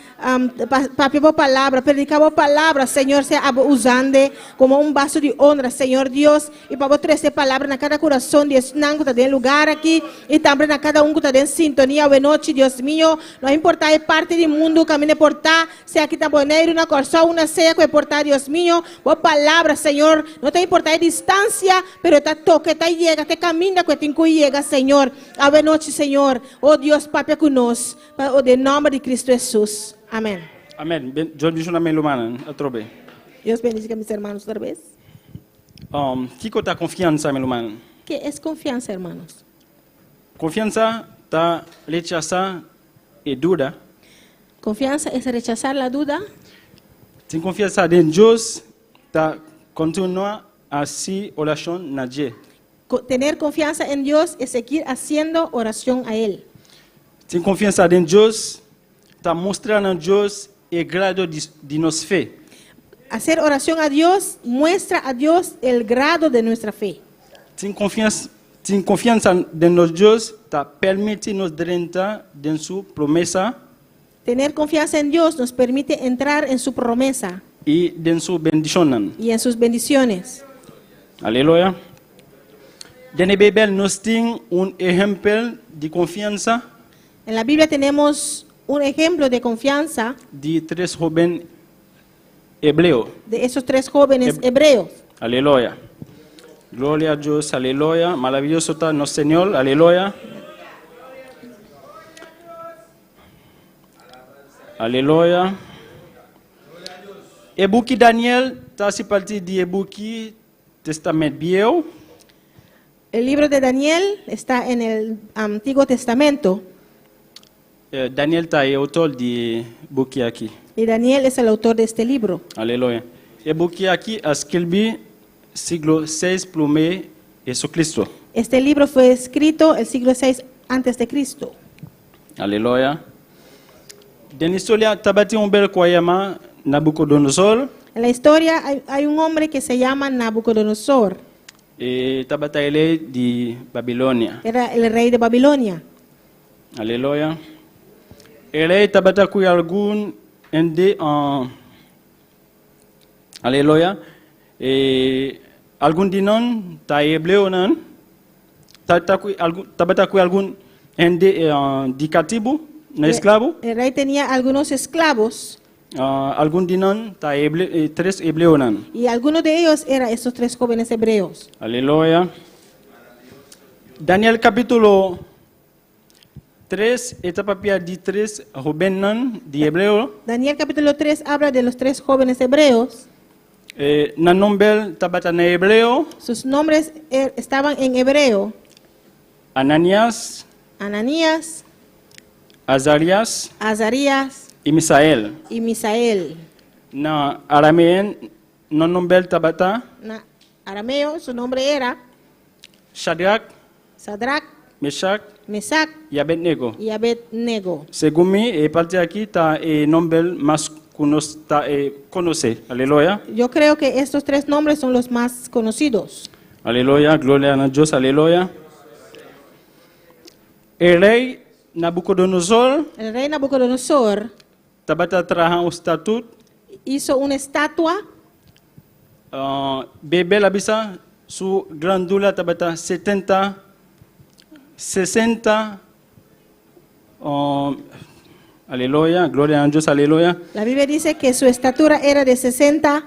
papi, vos palabra, predicar vos palabra, Señor, sea usando como un vaso de honra, Señor Dios, y para vos traer palabra en cada corazón, Dios, nango te den lugar aquí, y también a cada uno que te den sintonía, buenas noches, Dios mío. No importa es parte del mundo, camine portar, sea que te poner una cosa, una sea que portar, Dios mío, o palabra, Señor, no te importa la distancia, pero te toque, te llega, te camina, que te llega, Señor, a ver noche, Señor, oh Dios, Papi, con nos, o de nombre de Cristo Jesús, amén. Amén. Dios bendice una melumana, otro vez. Dios bendiga a mis hermanos otra vez. ¿Qué cosa confianza, melumana? ¿Qué es confianza, hermanos? Confianza está rechazar y duda. Confianza es rechazar la duda. Sin confianza en Dios, está continuar así oración nadie. Tener confianza en Dios es seguir haciendo oración a Él. Sin confianza en Dios, está mostrando a Dios el grado de nuestra fe. Hacer oración a Dios muestra a Dios el grado de nuestra fe. Sin confianza en Dios, está permitiendo nos entrar en su promesa. Tener confianza en Dios nos permite entrar en su promesa Y en su bendición. y en sus bendiciones. Aleluya. En la Biblia nos tiene un ejemplo de confianza En la Biblia tenemos un ejemplo de confianza de 3 jóvenes hebreos. de esos 3 jóvenes hebreos. Aleluya. Gloria a Dios, aleluya. Maravilloso está nuestro Señor, aleluya. Aleluya. El book de Daniel está así parti de book Testamento Viejo. El libro de Daniel está en el Antiguo Testamento Daniel está el autor de book aquí. y Daniel es el autor de este libro. Aleluya. El book aquí escribió siglo 6 plume Jesucristo. Este libro fue escrito el siglo VI antes de Cristo. Aleluya. En la historia tabati un bel llama Nabucodonosor. En la historia hay un hombre que se llama Nabucodonosor. Tabata ele de Babilonia. Era el rey de Babilonia. Aleluya. El rey tabata cuy algún ende aleluya. Algún dinon ta hebreo nan. Tabata cuy algún ende di catibu na esclavo. El rey tenía algunos esclavos Algún dinon ta 3 hebreo nan. y algunos de ellos eran esos 3 jóvenes hebreos. Aleluya. Daniel capítulo 3, etapa de 3 jóvenes de hebreo. Daniel capítulo 3 habla de los 3 jóvenes hebreos. Na nombre tabata na hebreo. Sus nombres estaban en hebreo. Ananías, Ananías, Azarías Azarías y Misael. y Misael. Na arameo, no nombre tabata Na arameo, su nombre era Shadrach, Sadrach, Meshach Mesac y Abednego. y Abednego. Según mi, parte aquí está el nombre más conoce. Aleluya. Yo creo que estos 3 nombres son los más conocidos. Aleluya, gloria a Dios, aleluya. El rey Nabucodonosor El rey Nabucodonosor tabata traja un estatut hizo una estatua. bebe la bisa su grandula tabata 60 aleluya, gloria a Dios, aleluya. La Biblia dice que su estatura era de 60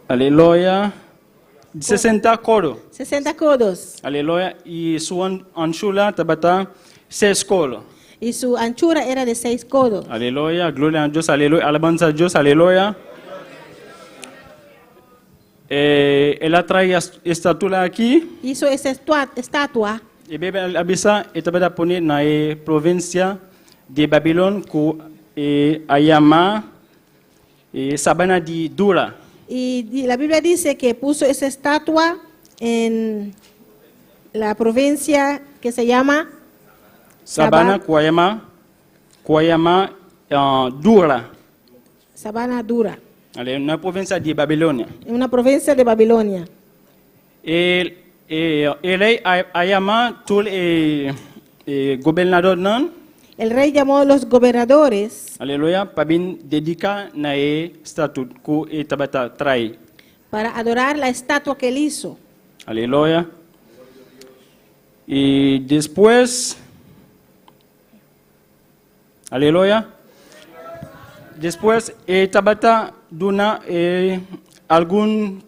Aleluya. 60 codos Aleluya. Y su anchura tabata 6 codos. y su anchura era de 6 codos. Aleluya, gloria a Dios, aleluya, alabanza a Dios, aleluya. Él trae estatua aquí. Hizo esa estatua Y bebe abisa tabata poner na provincia de Babilón que ayama sabana de Dura. y la Biblia dice que puso esa estatua en la provincia que se llama Sabana Kuayama Kuayama Dura, sabana dura, na provincia de Babilonia. en una provincia de Babilonia. El rey ayama todo el gobernador nan, El rey llamó a los gobernadores aleluya, pabin dedica na statut ku tabata trai. para adorar la estatua que él hizo. Aleluya. Y después, aleluya. Después, tabata duna algún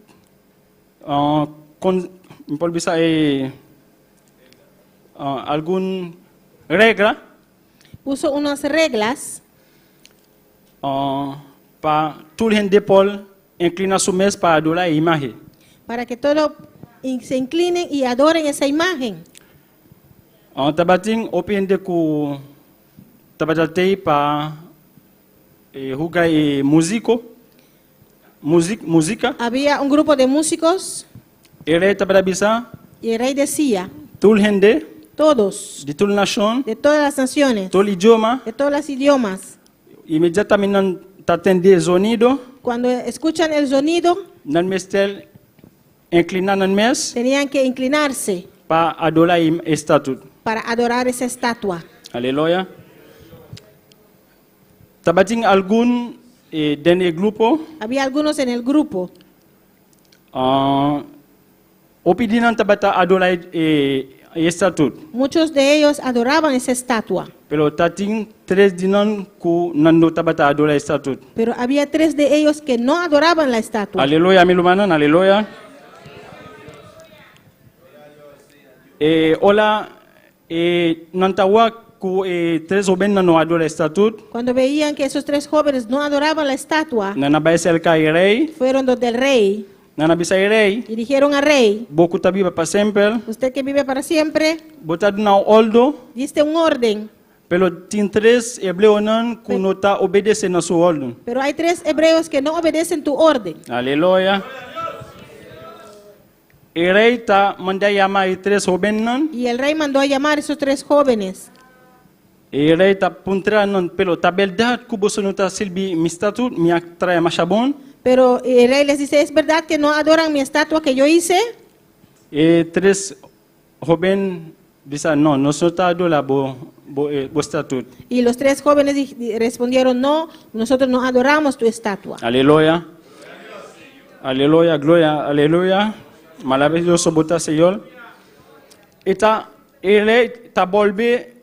algún regla Puso unas reglas para todo gente Paul inclina su mes para adorar la imagen. para que todos se inclinen y adoren esa imagen. Tabating open de ku tabatate para jugar música. Había un grupo de músicos Ele tabata y el rey decía, todo gente todos, de toda nación, de todas las naciones, todo idioma, de todos los idiomas, inmediatamente tatende sonido, cuando escuchan el sonido, nan mestel inclinan nan mes tenían que inclinarse para adorar estatut. para adorar esa estatua. Aleluya. Tabating algún del grupo, Había algunos en el grupo opidinan tabata adorar estatut. muchos de ellos adoraban esa estatua, Pero tating 3 dinan ku nando tabata adorar estatut. pero había 3 de ellos que no adoraban la estatua. Aleluya, milumanan, aleluya. Hola, nantawa ku 3 oben no adorar estatut. Cuando veían que esos 3 jóvenes no adoraban la estatua, Nanabaisel kay rey, fueron donde el rey nanabisay rey, y dijeron al rey, boku tabiba pa sempre, usted que vive para siempre, botad na oldo, diste un orden, pero tin 3 ebleonan ku nota obedece na su oldo. pero hay 3 hebreos que no obedecen tu orden. Aleluya. El rey ta manda llama y 3 obenan, Y el rey mandó a llamar a esos 3 jóvenes. el rey ta puntra non pero ta beldad ku bosonota silbi mistatut mi aktra machabon. Pero el rey les dice, ¿es verdad que no adoran mi estatua que yo hice? 3 joven bisa no, nosotros adola bo statut. Y los 3 jóvenes respondieron, no, nosotros no adoramos tu estatua. Aleluya. Aleluya, gloria, aleluya. Maravilloso bota Señor. Eta el rey ta volve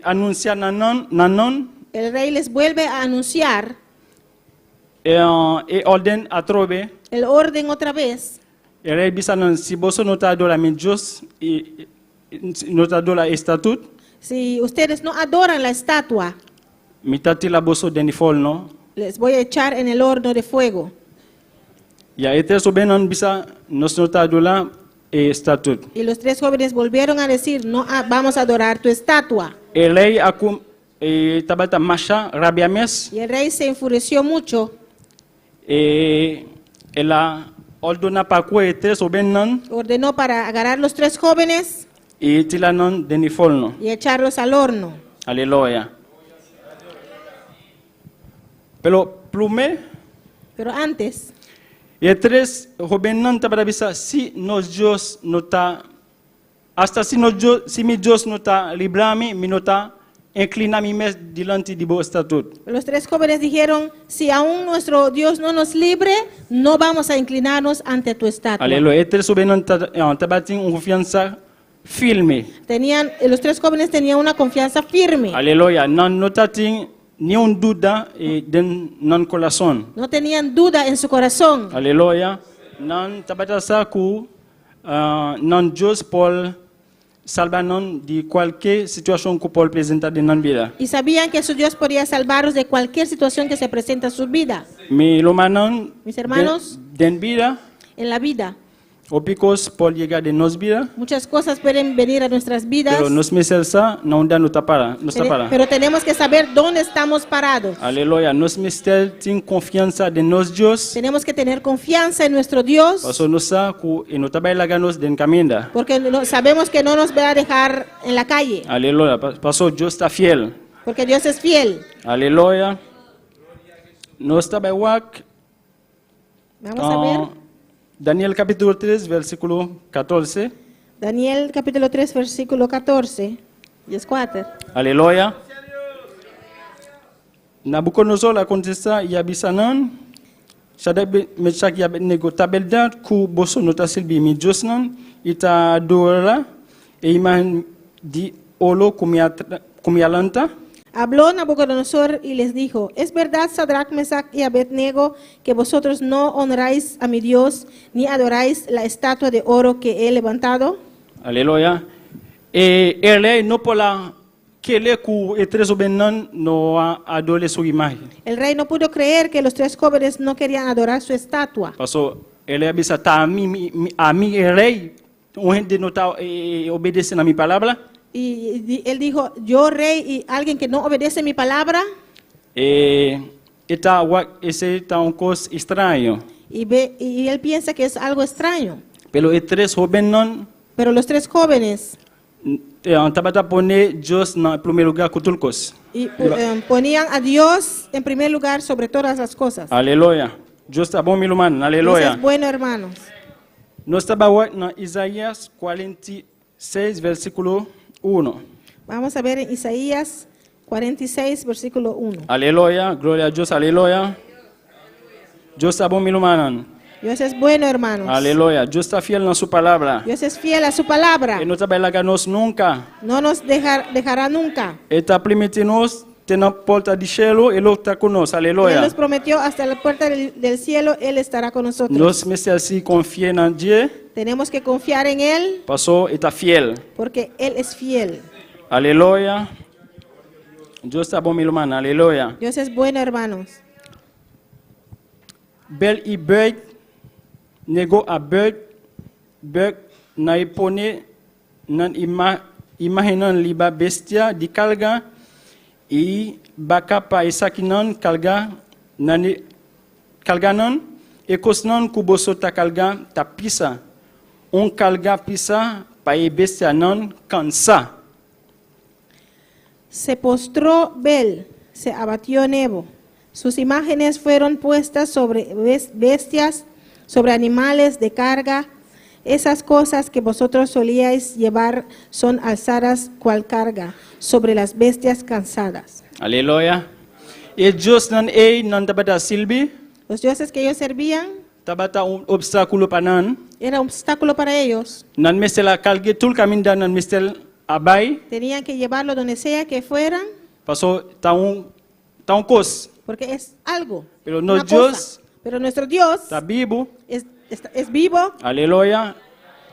anunciar nanon El rey les vuelve a anunciar orden atrobe. el orden otra vez. El rey bisa non si boso nota adola mi Dios nota adola estatut. Si ustedes no adoran la estatua, Mitati la boso denifol no. les voy a echar en el horno de fuego. Ya este sobenon bisa nos nota adola estatut. Y los 3 jóvenes volvieron a decir, no vamos a adorar tu estatua. El rey akum tabata masha rabiames. Y el rey se enfureció mucho, Ela ordona pa kwe 3 obenan ordenó para agarrar los 3 jóvenes tilanon denifol no. y echarlos al horno. Aleluya. Pero plume Pero antes, y 3 jovenan tabata bisa si nos Dios nota hasta si mi Dios nota librami mi nota inclina mi mes delante de bo estatut. los 3 jóvenes dijeron, si aún nuestro Dios no nos libre, no vamos a inclinarnos ante tu estatua. Aleluya. Y 3 jovenan tabatin confianza firme. Los 3 jóvenes tenían una confianza firme. Aleluya. Non notating ni un duda den non corazón. No tenían duda en su corazón. Aleluya. Non tabata sa ku non Dios Paul salvanon de cualquier situación que Paul presenta de non vida. Y sabían que su Dios podía salvarlos de cualquier situación que se presenta en su vida. Mi lomanon Mis hermanos, den vida en la vida, o picos Paul llega de nos vida, muchas cosas pueden venir a nuestras vidas, pero nos meselsa no da no tapara, no tapara. pero tenemos que saber dónde estamos parados. Aleluya. Nos mestel tin confianza de nos Dios. Tenemos que tener confianza en nuestro Dios, Paso no sa ku no tabay laganos den caminda. porque sabemos que no nos va a dejar en la calle, Aleluya. Paso Dios está fiel. porque Dios es fiel. Aleluya. Nós estamos aqui. Vamos a ver. Daniel capítulo 3, versículo 14. Daniel capítulo 3, versículo 14. 14. Aleluya. Nabucodonosor a contesta e abisanan. Shadrach, Meshach e Abednego tabelda ku boso nota silbi mi josnan ita adora e imagen di olo kumialanta. Habló Nabucodonosor y les dijo, ¿es verdad, Sadrach, Mesach y Abednego, que vosotros no honráis a mi Dios, ni adoráis la estatua de oro que he levantado? Aleluya. Ele no pola kele ku etres obenan no adore su imagen. El rey no pudo creer que los tres jóvenes no querían adorar su estatua. Pasó ele abisa ta a mí el rey, un gente no está obedeciendo a mi palabra. Y él dijo, yo rey y alguien que no obedece mi palabra. Ese está un cosa extraño. Y él piensa que es algo extraño. Pero tres jóvenes Pero los tres jóvenes tabata pone Dios en primer lugar con tulcos. ponían a Dios en primer lugar sobre todas las cosas. Aleluya. Dios está bon, mi hermano. Dios Aleluya. es bueno, hermanos. Nos estaba en Isaías 46, versículo 1. Vamos a ver en Isaías 46, versículo 1. Aleluya. Gloria a Dios. Aleluya. Dios está bon, mi hermano. Dios es bueno, hermanos. Aleluya. Dios está fiel en su palabra. Dios es fiel a su palabra. Y no te va a lagarnos nunca. No nos dejará nunca. Está permitiéndonos tener puerta de cielo y Él está con nosotros. Él Aleluya. nos prometió hasta la puerta del cielo, Él estará con nosotros. Nos meses así confíen en Dios. Tenemos que confiar en Él Pasó, está fiel. porque Él es fiel. Aleluya. Dios está bon, mi hermano. Aleluya. Dios es bueno, hermanos. Bel y Berg nego a Berg na ipone nan imaginan liba bestia di kalga e baka pa isakinan kalga nani kalganan e kosnan kuboso ta kalga ta pisa kalga pisa pa e bestia nan kansa. Se postró Bel, se abatió Nebo. Sus imágenes fueron puestas sobre bestias, sobre animales de carga. Esas cosas que vosotros solíais llevar son alzadas cual carga sobre las bestias cansadas. Aleluya. E Dios nan tabata silbi, Los dioses que ellos servían tabata obstáculo panan, era un obstáculo para ellos. nan mesela kalge tul kaminda nan mesel abay, Tenían que llevarlo donde sea que fueran, pasó ta un cos. porque es algo. Pero una no cosa. Dios Pero nuestro Dios está vivo. es vivo. Aleluya.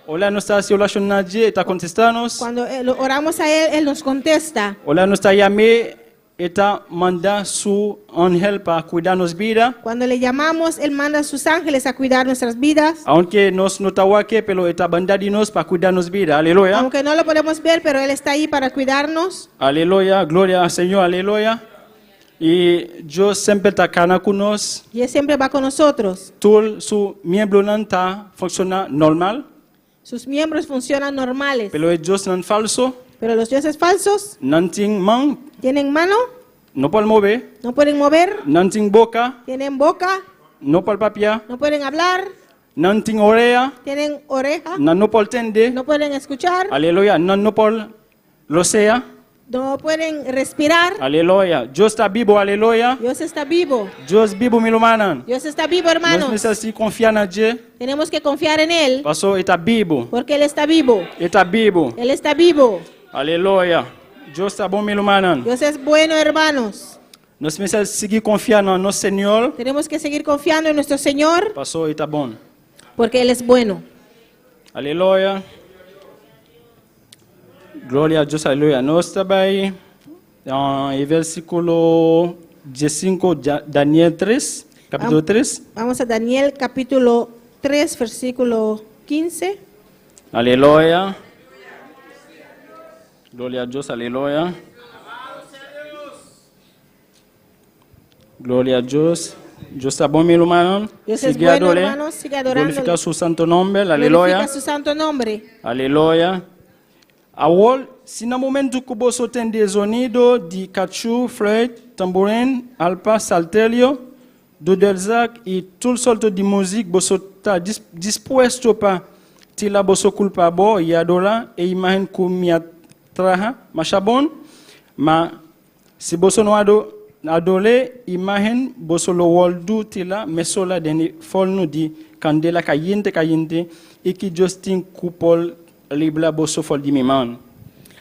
Hola, no está haciendo oración nadie, está contestando. Cuando oramos a Él, Él nos contesta. Hola, no está llamé, está manda su ángel para cuidarnos vida. Cuando le llamamos, Él manda a sus ángeles a cuidar nuestras vidas. Aunque nos no está aquí, pero está bandadinos para cuidarnos vida. Aleluya. Aunque no lo podemos ver, pero Él está ahí para cuidarnos. Aleluya. Gloria al Señor. Aleluya. Y Dios siempre está con nosotros. Y Él siempre va con nosotros. Todo su miembro no está funciona normal. Sus miembros funcionan normales. Pero el Dios no es falso. Pero los dioses falsos No tiene mano. tienen mano, No puede mover. no pueden mover, No tiene boca. tienen boca, No puede papiar. no pueden hablar, No tiene oreja. tienen oreja, No puede entender. no pueden escuchar, Aleluya. No puede lo sea. no pueden respirar. Aleluya. Dios está vivo. Aleluya. Dios está vivo. Dios vivo, mi hermano. Dios está vivo, Nos hermanos. necesitamos confiar en Dios. Tenemos que confiar en Él Pasó, está vivo. porque Él está vivo. Está vivo. Él está vivo. Aleluya. Dios está bon, mi hermano. Dios es bueno, hermanos. Nos necesitamos seguir confiando en nuestro Señor. Tenemos que seguir confiando en nuestro Señor Pasó, está bon. porque Él es bueno. Aleluya. Gloria a Dios, aleluya. Nos está ahí. El versículo 15, Daniel 3, capítulo 3. Vamos a Daniel capítulo 3, versículo 15. Aleluya. Gloria a Dios, aleluya. Gloria a Dios. Dios está bon, mi hermano. Dios es Sigue bueno, adore. hermanos. Sigue adorándole. Glorifica su santo nombre. Aleluya. Glorifica su santo nombre. Aleluya. Awol, si no momento que vos de sonido de cachu, flauta, tamborín, alpa, salterio, dodelzak y todo sorto de música, vos está dispuesto para tirar vos culpa bo y adorar e imagen que traja, machabon, ma si vos no adole imagen vos lo woldu tila mesola deni folnu di candela cayente y que Justin Cupol libla vos fol di miman.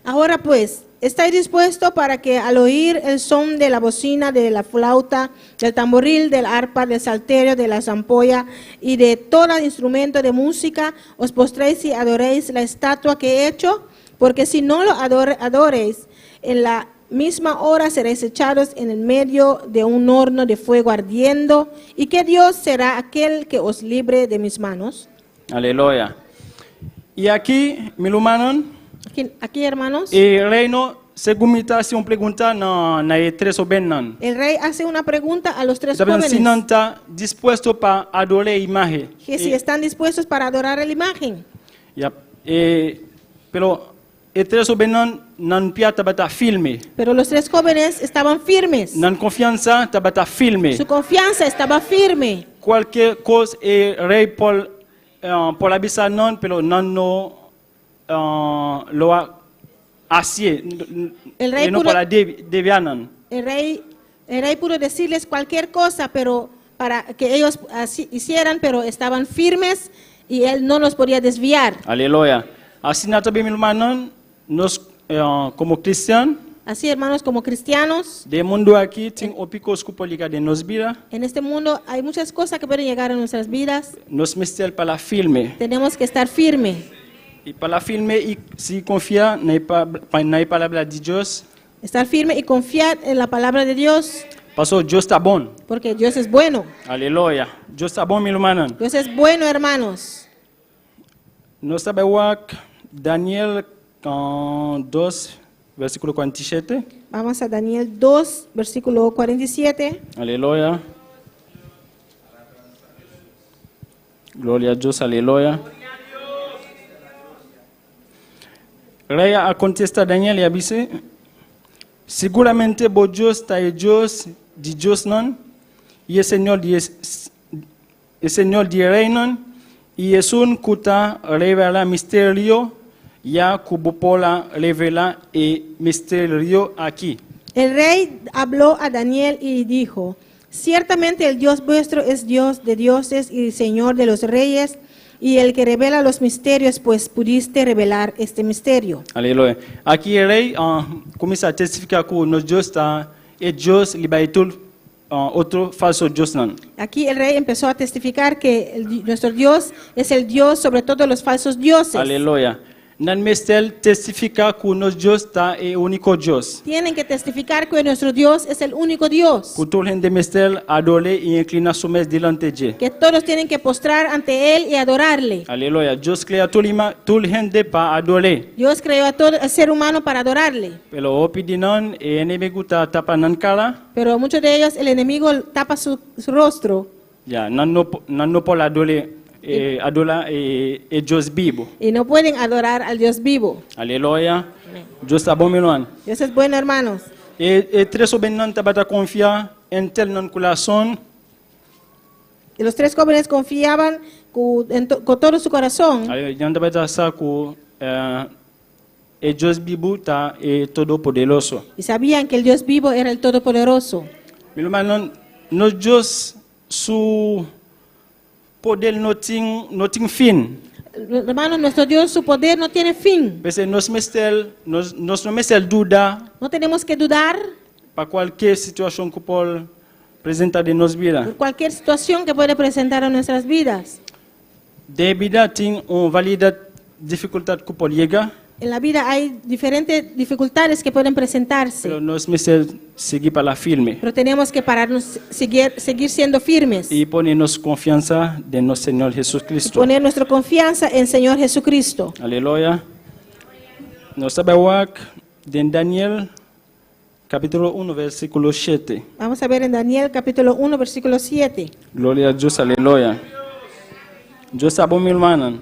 Ahora pues, ¿estáis dispuestos para que al oír el son de la bocina, de la flauta, del tamboril, del arpa, del salterio, de la zampolla y de todo instrumento de música, os postréis y adoréis la estatua que he hecho? Porque si no lo adoréis, en la misma hora seréis echados en el medio de un horno de fuego ardiendo. ¿Y qué Dios será aquel que os libre de mis manos? Aleluya. Y aquí, milumanon, Aquí, hermanos, el reino, según mi tasia, una pregunta, no hay tres o benan. el rey hace una pregunta a los tres Saben si no jóvenes, está dispuesto para adorar imagen. que si están dispuestos para adorar a la imagen. Ya, pero el tres o benan non piata bata filme. Pero los tres jóvenes estaban firmes. Non confianza tabata filme. Su confianza estaba firme. Cualquier cosa el rey por la visa non, pero non no lo hace. El rey no pudo- para devianan. El rey pudo decirles cualquier cosa, pero para que ellos así hicieran, pero estaban firmes y él no los podía desviar. Aleluya. Así nata be milmanon nos como cristian Así, hermanos, como cristianos, de mundo aquí tin opicos cupoliga de nos vida en este mundo hay muchas cosas que pueden llegar a nuestras vidas. nos mistel para la filme Tenemos que estar firmes. y para la filme y si confía na palabra de Dios Estar firme y confiar en la palabra de Dios, pasó Dios está bon. porque Dios es bueno. Aleluya. Dios está bon milmanon. Dios es bueno, hermanos. Nos sabe wak Daniel 2 versículo 47. Vamos a Daniel 2, versículo 47. Aleluya. Gloria a Dios, aleluya. Rey a contestar Daniel y dice, seguramente vos Dios está el Dios de Dios non, y el Señor de reino, y es un cuta revela misterio, ya cubopola revela el misterio aquí. El rey habló a Daniel y dijo, ciertamente el Dios vuestro es Dios de dioses y Señor de los reyes, y el que revela los misterios, pues pudiste revelar este misterio. Aleluya. Aquí el rey comienza a testificar que nuestro Dios está, es Dios liberó otro falso Dios. Aquí el rey empezó a testificar que nuestro Dios es el Dios sobre todos los falsos dioses. Aleluya. Nan mestel testifica que nuestro Dios está el único Dios. Tienen que testificar que nuestro Dios es el único Dios. Que todo el gente mestel adore y inclina su mes delante de él. Que todos tienen que postrar ante Él y adorarle. Aleluya. Dios crea todo el gente para adorar. Dios creó a todo el ser humano para adorarle. Pero opidinan el enemigo tapa nan cara. Pero muchos de ellos el enemigo tapa su rostro Ya, nan no por adorar Dios vivo. y no pueden adorar al Dios vivo. Aleluya. Dios está bon milwan. Dios es bueno, hermanos. Tres obenan tabata confia en tel non corazón. Y los tres jóvenes confiaban con todo su corazón Yan tabata sa ku Dios vivo ta todo poderoso. y sabían que el Dios vivo era el Todopoderoso. Milman no Dios su poder no tin fin. Hermanos, nuestro Dios, su poder no tiene fin. Pese nos no mestel duda No tenemos que dudar para cualquier situación que Paul presenta de nos vida. por cualquier situación que puede presentar a nuestras vidas. De vida tin un valida dificultad que Paul llega, En la vida hay diferentes dificultades que pueden presentarse, pero nos mestel seguir para la firme pero tenemos que pararnos, seguir siendo firmes y ponernos confianza de nuestro Señor y Jesucristo. poner nuestra confianza en el Señor Jesucristo. Aleluya. Nos sabe de Daniel capítulo 1 versículo 7. Vamos a ver en Daniel capítulo 1 versículo 7. Gloria a Dios, aleluya. Dios está bon, mi hermana.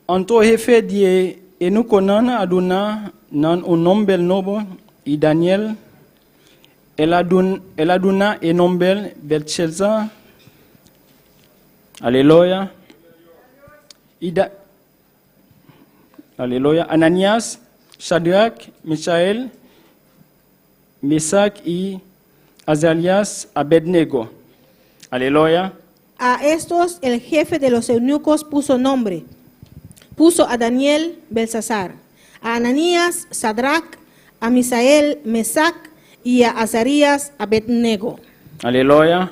En todo jefe de Enuco nan aduna nan un nombre novo y Daniel el aduna e nombre Belshazzar. Aleluya. Aleluya. Ananías, Shadrach, Misael, Mesac y Azarias, Abednego. Aleluya. A estos el jefe de los eunucos puso nombre. Puso a Daniel, Belsasar, a Ananías, Sadrach, a Misael, Mesac y a Azarías, Abednego. Aleluya.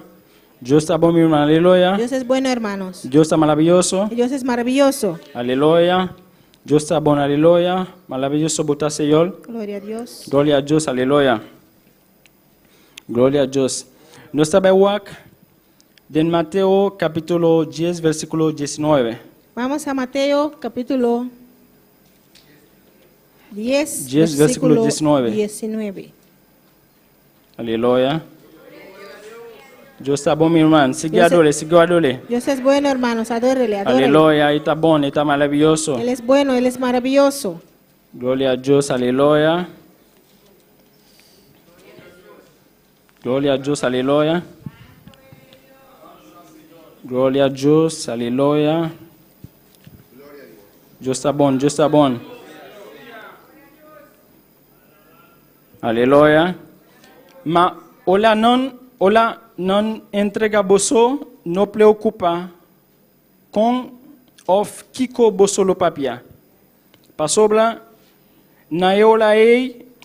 Dios está bueno, mi hermano. Aleluya. Dios es bueno, hermanos. Dios está maravilloso. Dios es maravilloso. Aleluya. Dios está bueno. Aleluya. Maravilloso, bota Señor. Gloria a Dios. Gloria a Dios. Aleluya. Gloria a Dios. Nos está en Mateo capítulo 10, versículo 19. Vamos a Mateo capítulo 10, 10, versículo 19. 19. Aleluya. Dios está bueno, mi hermano. Sigue adore, sigue adore. Dios es bueno, hermanos. Adórele, adórele. Aleluya. Está bueno, está maravilloso. Él es bueno, Él es maravilloso. Gloria a Dios. Aleluya. Gloria a Dios. Aleluya. Gloria a Dios. Aleluya. Dios está bueno, Dios está bueno. Aleluya. Ma hola non entrega boso no preocupa con of kiko boso lo papia. Pasobla na yola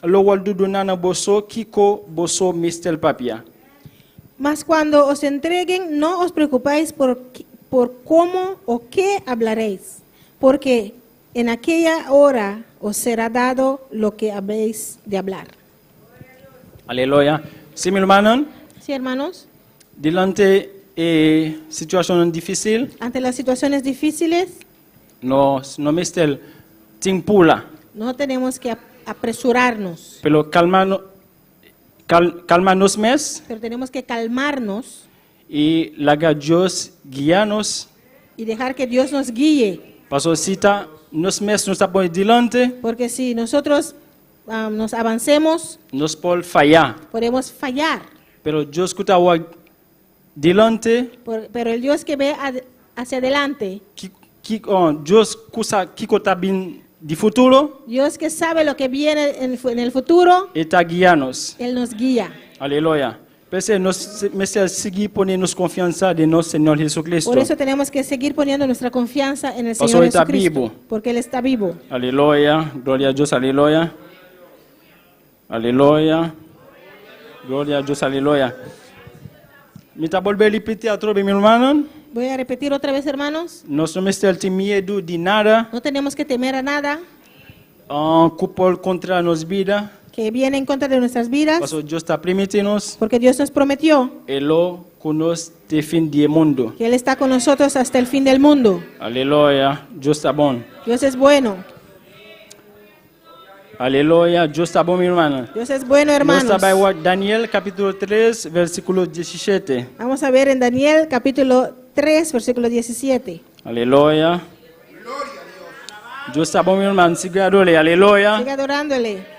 lo waldudu nana boso kiko boso mistel papia. Mas cuando os entreguen, no os preocupéis por cómo o qué hablaréis, porque en aquella hora os será dado lo que habéis de hablar. Aleluya. Sí, mi hermano. Sí, hermanos. Delante situación difícil, Ante las situaciones difíciles, no mistel timpula, no tenemos que apresurarnos, pero calmanos mes pero tenemos que calmarnos y laga Dios guiarnos. y dejar que Dios nos guíe. Paso cita nos mes nos está por delante, Porque si nosotros nos avancemos, nos por fallar, podemos fallar. pero Dios escuta delante, Pero el Dios que ve hacia adelante, Dios cusa kiko tabin di futuro, Dios que sabe lo que viene en el futuro, está guiarnos. Él nos guía. Aleluya. Pese nos seguir poniendo confianza de nuestro Señor Jesucristo. Por eso tenemos que seguir poniendo nuestra confianza en el Pastor Señor está Jesucristo, vivo. porque Él está vivo. Aleluya. Gloria a Dios. Aleluya. Aleluya. Gloria a Dios. Aleluya. Me está volviendo a repetir a todos mi hermano. Voy a repetir otra vez, hermanos. Nós não temos miedo de nada. No tenemos que temer a nada Que por contra nos vida. que viene en contra de nuestras vidas, Pastor Deus está permitindo. porque Dios nos prometió Ele conosco de fim do mundo. que Él está con nosotros hasta el fin del mundo. Aleluya. Deus está bom. Dios es bueno. Aleluya. Deus está bom, mi hermano. Dios es bueno, Nós hermanos. trabalhamos Daniel capítulo 3, versículo 17. Vamos a ver en Daniel capítulo 3, versículo 17. Aleluya. Deus está bom, mi hermano. Siga adorando. Aleluya. Siga adorándole.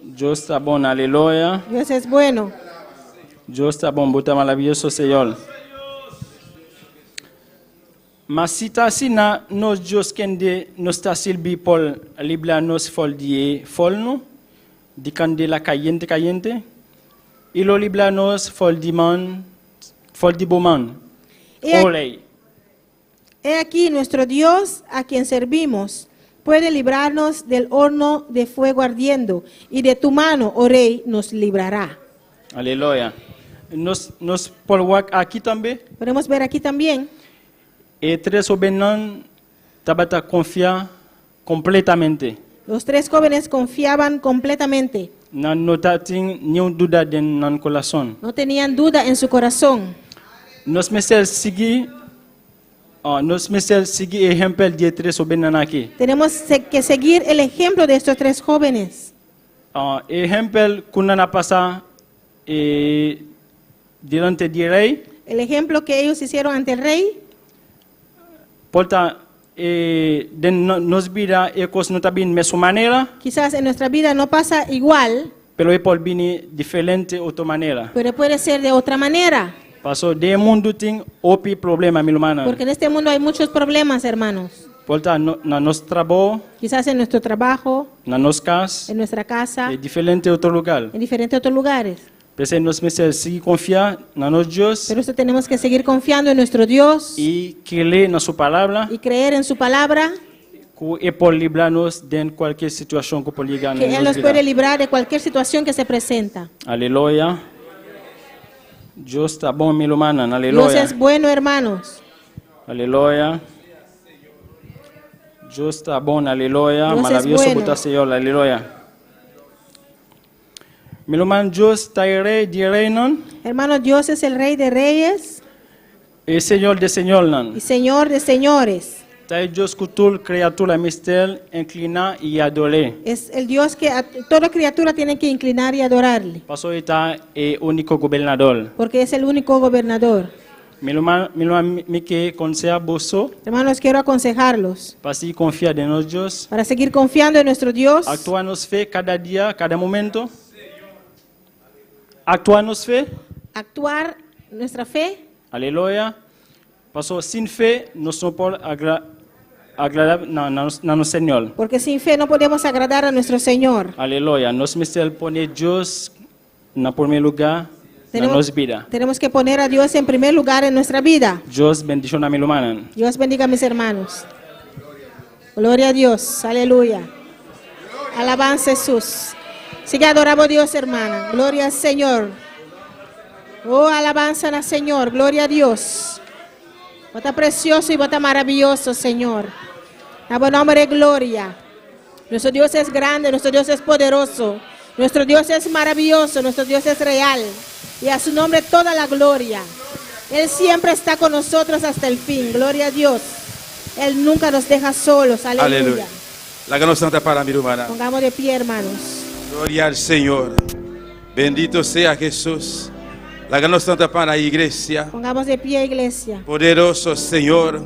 Deus está bom. Aleluya. Dios es bueno. Dios está bom. Bota maravilhoso, Senhor. Mas se está assim, nós Deus quende nos está silbi por libra nos fol de folno, de candela caliente, e lo libra nos fol de man, fol de boman. Olei. He aquí nuestro Dios a quien servimos puede librarnos del horno de fuego ardiendo, y de tu mano, oh rey, nos librará. Aleluya. Nos por aqui também. Podemos ver aquí también. E três obenan tabata confiar completamente. Los tres jóvenes confiaban completamente. Não notating nenhum dúvida no coração. No tenían duda en su corazón. Nós precisamos seguir exemplo de três obenan aqui. Tenemos que seguir el ejemplo de estos tres jóvenes. Exemplo quando na passa diante do rei, El ejemplo que ellos hicieron ante el rey, porta de nos vida e cos não tá bem mesma maneira, Quizás en nuestra vida no pasa igual, pero é pode vir diferente outra maneira. pero puede ser de otra manera. Passo de mundo tem outro problema, meu irmão. Porque en este mundo hay muchos problemas, hermanos. Volta na nosso trabalho, Quizás en nuestro trabajo, na nossa casa, en nuestra casa, é diferente outro lugar. en diferentes otros lugares. Pensei nós precisamos seguir confiar na nosso Deus Pero eso tenemos que seguir confiando en nuestro Dios e que ler na sua palavra, y creer en su palabra, que pode livrar-nos de qualquer situação que pode chegar na que Él nossa nos puede vida. librar de cualquier situación que se presenta. Aleluia. Deus está bom, meu irmão. Dios Aleluia. es bueno, hermanos. Aleluia. Deus está bom, aleluia. Deus é Maravilhoso bueno. botar Senhor, aleluia. Meu irmão, Deus está rei de reino Hermanos, Dios es el Rey de Reyes e Senhor de Senhor. y Señor de Señores. Está Deus que toda criatura mistério inclina e adore. Es el Dios que a toda criatura tiene que inclinar y adorarle, Pastor está é único governador. porque es el único gobernador. Meu irmão, me que conselho você Hermanos, quiero aconsejarlos para se confiar em nosso Deus, para seguir confiando en nuestro Dios, actuar nos fé cada dia, cada momento. Actuar nos fé. actuar nuestra fe. Aleluia. Pastor, sem fé, nós não podemos agradar no Senhor. Porque sin fe no podemos agradar a nuestro Señor. Aleluia. Nós precisamos pôr Deus no primeiro lugar na nossa vida. Tenemos que poner a Dios en primer lugar en nuestra vida. Deus bendiga a minha irmã. Dios bendiga a mis hermanos. Gloria a Dios. Aleluya. Alabanza a Jesús. Sigue adorando a Dios, hermana. Gloria al Señor. Oh, alabanza al Señor. Gloria a Dios. Bota precioso y bota maravilloso, Señor. A buen nombre de gloria. Nuestro Dios es grande, nuestro Dios es poderoso. Nuestro Dios es maravilloso, nuestro Dios es real. Y a su nombre toda la gloria. Él siempre está con nosotros hasta el fin. Gloria a Dios. Él nunca nos deja solos. Aleluya. Aleluia. Láganos santa para mi hermana. Pongamos de pie, hermanos. Gloria al Señor. Bendito sea Jesús. Láganos santa para la iglesia. Pongamos de pie, iglesia. Poderoso Señor.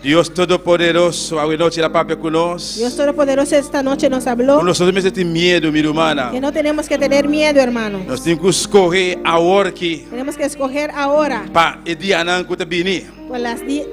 Dios Todopoderoso. A noche la papia con nos. Dios Todopoderoso esta noche nos habló Nosotros me sentimos miedo, mi hermana. que no tenemos que tener miedo, hermanos. Nós temos que escorrer a hora que Tenemos que escoger ahora, para o dia não que venir.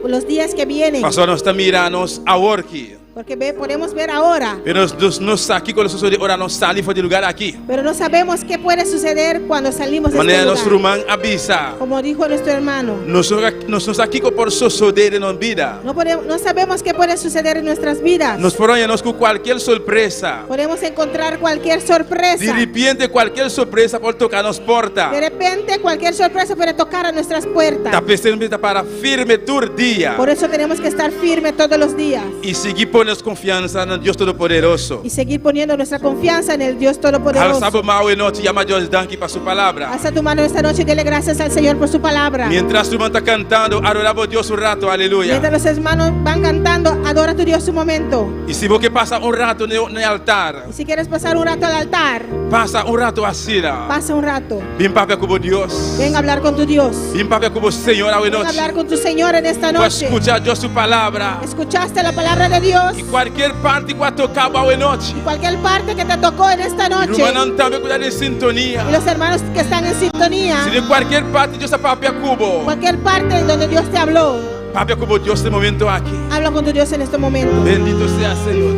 por los días que vienen. Pastor, nós estamos mirando a hora que. Porque podemos ver ahora, Pero nós não sabemos aqui quando nós ora não saímos fora de lugar aqui. pero no sabemos qué puede suceder cuando salimos de Maneira este nosso lugar. irmão avisa. Como dijo nuestro hermano, Nós estamos aqui por suceder em nossa vida. no sabemos qué puede suceder en nuestras vidas. Nós podemos com qualquer surpresa. Podemos encontrar cualquier De sorpresa. repente, qualquer surpresa pode tocar nas portas. De repente, cualquier sorpresa puede tocar a nuestras puertas. Está pensando para firme todo dia. Por eso tenemos que estar firmes todos los días E seguir por nossa confiança no Deus Todo-Poderoso. y seguir poniendo nuestra confianza en el Dios Alça Todopoderoso. a mão e noite, llama a Deus danke para sua palavra. Alza tu mano esta noche y dele gracias al Señor por su palabra. Mientras tu irmão está cantando, adoramos a Deus um rato, aleluia. Mientras los hermanos van cantando, adora a tu Dios un momento. E se você passa um rato no altar, Y si quieres pasar un rato al altar, passa um rato assim. pasa un rato. Vem para com Deus. Ven a hablar con tu Dios. Vem para com o Senhor a Ven a noite. hablar con tu Señor en esta Para noche. escutar Deus sua palavra. ¿Escuchaste la palabra de Dios? E qualquer parte que vai tocar a noite. Cualquier parte que te tocó en esta noche. Irmão não também cuidar em sintonia. Y los hermanos que están en sintonía, Se de qualquer parte Deus está para cubo. cualquier parte donde Dios te habló, Para com Deus nesse momento aqui. habla con tu Dios en este momento. Bendito sea Senhor.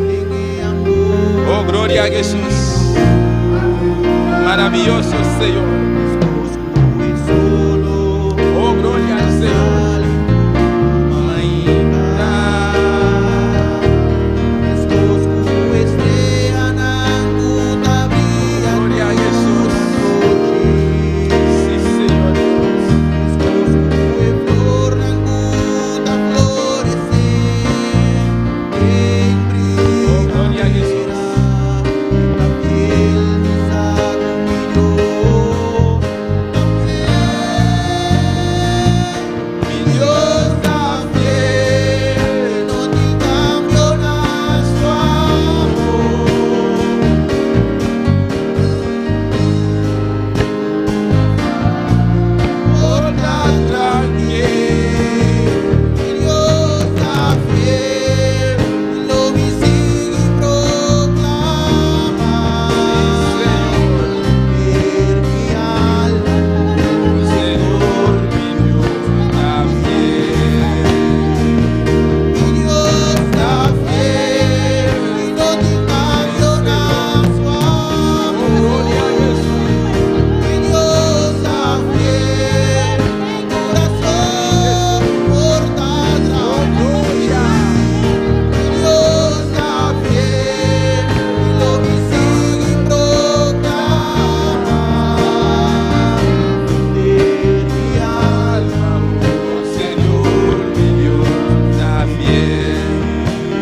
Oh, glória a Jesus. Maravilhoso Senhor. Oh, glória ao Senhor. Glória a Jesus. Sim, Senhor Deus. Oh, glória a Jesus.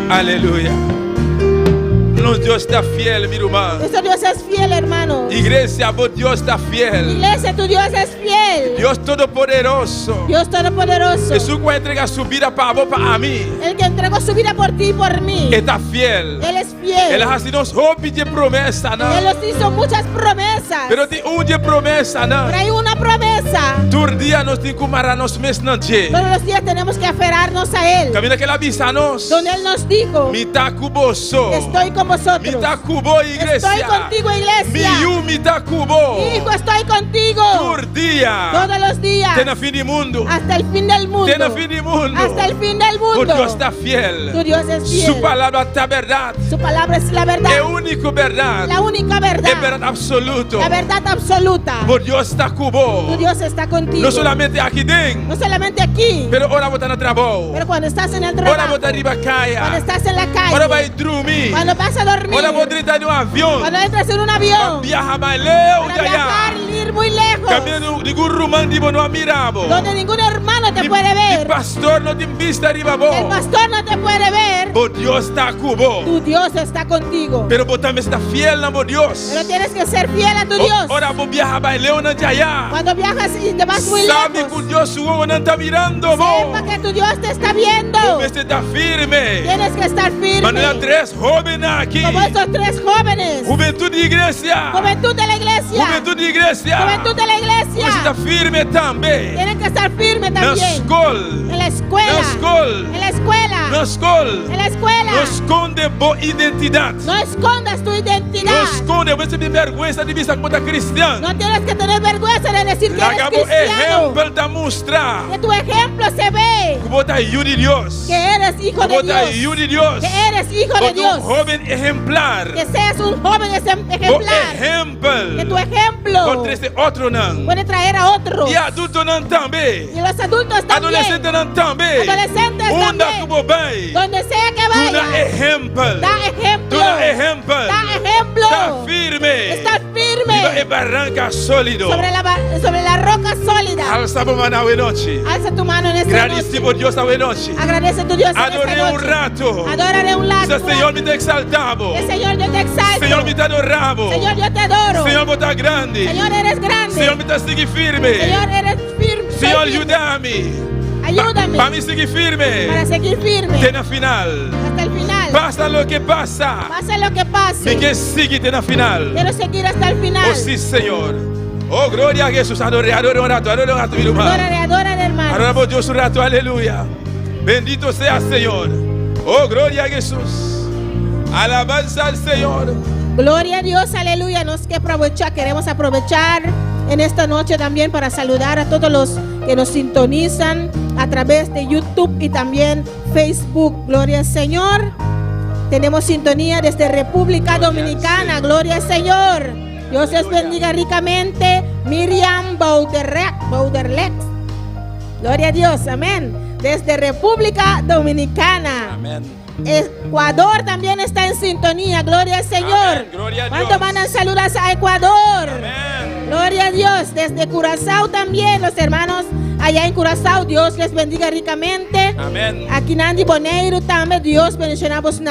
Aleluya. Nuestro Dios está fiel, mi hermano. Nuestro Dios es fiel, hermano. Iglesia, vos Dios está fiel. Iglesia, tu Dios es fiel. Dios Todopoderoso. Dios Todopoderoso. Jesús que entrega su vida para vos, para mí. El que entregó su vida por ti y por mí. Está fiel. Él es fiel. Él ha sido de promesa, ¿no? Él nos hizo muchas promesas. Pero de una promesa, ¿no? Pero hay una promesa. Todo día nos tiene que amarrarnos mes no día. Todos los días tenemos que aferrarnos a Él. Camina que la avisanos. Donde Él nos dijo: Mita cuboso. estoy con vosotros. Mita cubo, iglesia. Estoy contigo, iglesia. Miyu mita cubo. Hijo, estoy contigo. Todo día. Todos los días. Ten fin del mundo. Hasta el fin del mundo. Ten fin del mundo. Hasta el fin del mundo. Porque Dios está fiel. Tu Dios es fiel. Su palabra está verdad. Su palabra es la verdad. Es única verdad. La única verdad. Es verdad absoluta. La verdad absoluta. Porque Dios está cubo. Tu Dios está contigo. No solamente aquí dentro. No solamente aquí. Pero ahora vos estás en el trabajo. Pero cuando estás en el Ahora trabajo. vos estás arriba calle. Cuando estás en la calle. Ahora vas a dormir. Cuando vas a dormir. Ahora vos estás en un avión. Cuando entras en un avión. Viaja más lejos Para de viajar, allá. ir muy lejos. Cambiando ningún rumán digo no miramos. Donde ningún hermano te puede ver. El pastor no te vista arriba vos. El pastor no te puede ver. Pero Dios está cubo. Tu Dios está contigo. Pero vos también estás fiel a Dios. Pero tienes que ser fiel a tu Dios. Ahora vos viajas más lejos de allá. Cuando viajas y te vas muy Sabe lejos. que Dios su no está mirando vos. Sepa que tu Dios te está viendo. Vos está firme. Tienes que estar firme. Manera tres jóvenes aquí. Como estos tres jóvenes. Juventud de iglesia. Juventud de la iglesia. Juventud de iglesia. Juventud de la iglesia. Vos está firme también. Tienes que estar firme Na también. escola. En la escuela. Na escola. En la escuela. Na escola. En la escuela. No esconde boa identidad. No escondas tu identidad. No esconde, você tem vergüenza de vista como cristiano. No tienes que tener vergüenza de decir que eres Hagamos cristiano. ejemplo de mostrar Que tu ejemplo se ve. que você é filho de Deus. Que eres hijo Que de você é Dios. filho de Deus. Que eres hijo de Você é Dios. joven ejemplar. Que seas un joven O ejemplar. Que tu ejemplo. ejemplo Contra esse outro não. puede traer a otros. E adulto não também. Y los adultos también. Adolescente não também. Adolescentes Onda también. como bem. Donde sea que Tu vayas. na ejemplo. Da ejemplo. Tu na ejemplo. Da ejemplo. Está firme. Estar firme. Viva e barranca sólido. Sobre la roca sólida. Alza a mão hoje noite. Alza tu mano en esta noche. Agradecido Deus hoje noite. Agradece a tu Dios en Adorei esta um noche. rato. Adoraré un rato. Se Senhor me te exaltamos. El Señor, yo te exalto. Senhor me te adoramos. Señor, yo te adoro. Senhor me está grande. Señor, eres grande. Senhor me te sigue firme. Señor, eres firme. Senhor, Soy firme. ajuda-me. Ayúdame Para me seguir firme. para seguir firme Até na final. hasta el final. Passa lo que passa. Pase lo que pase. Me que sigue até na final. Quiero seguir hasta el final. Oh, sim, Senhor. Oh, glória a Jesus. Adore um rato, meu irmão. Adórale, hermano. Adoramos Deus um rato, aleluia. Bendito sea Senhor. Oh, glória a Jesus. Alabanza al Senhor. Gloria a Dios, aleluya. Queremos aprovechar en esta noche también para saludar a todos los que nos sintonizan a través de YouTube y también Facebook. Gloria al Señor. Tenemos sintonía desde República Dominicana. Gloria al Señor. Dios les bendiga ricamente. Miriam Bauderlex. Gloria a Dios, amén. Desde República Dominicana. Amén. Ecuador también está en sintonía. Gloria al Señor. Amén. Gloria a ¿Cuánto Dios. mandan saludos a Ecuador? Amén. Gloria a Dios. Desde Curazao también, los hermanos allá en Curazao, Dios les bendiga ricamente. Amén. Aquí Nandi Boneiro también, Dios bendicionamos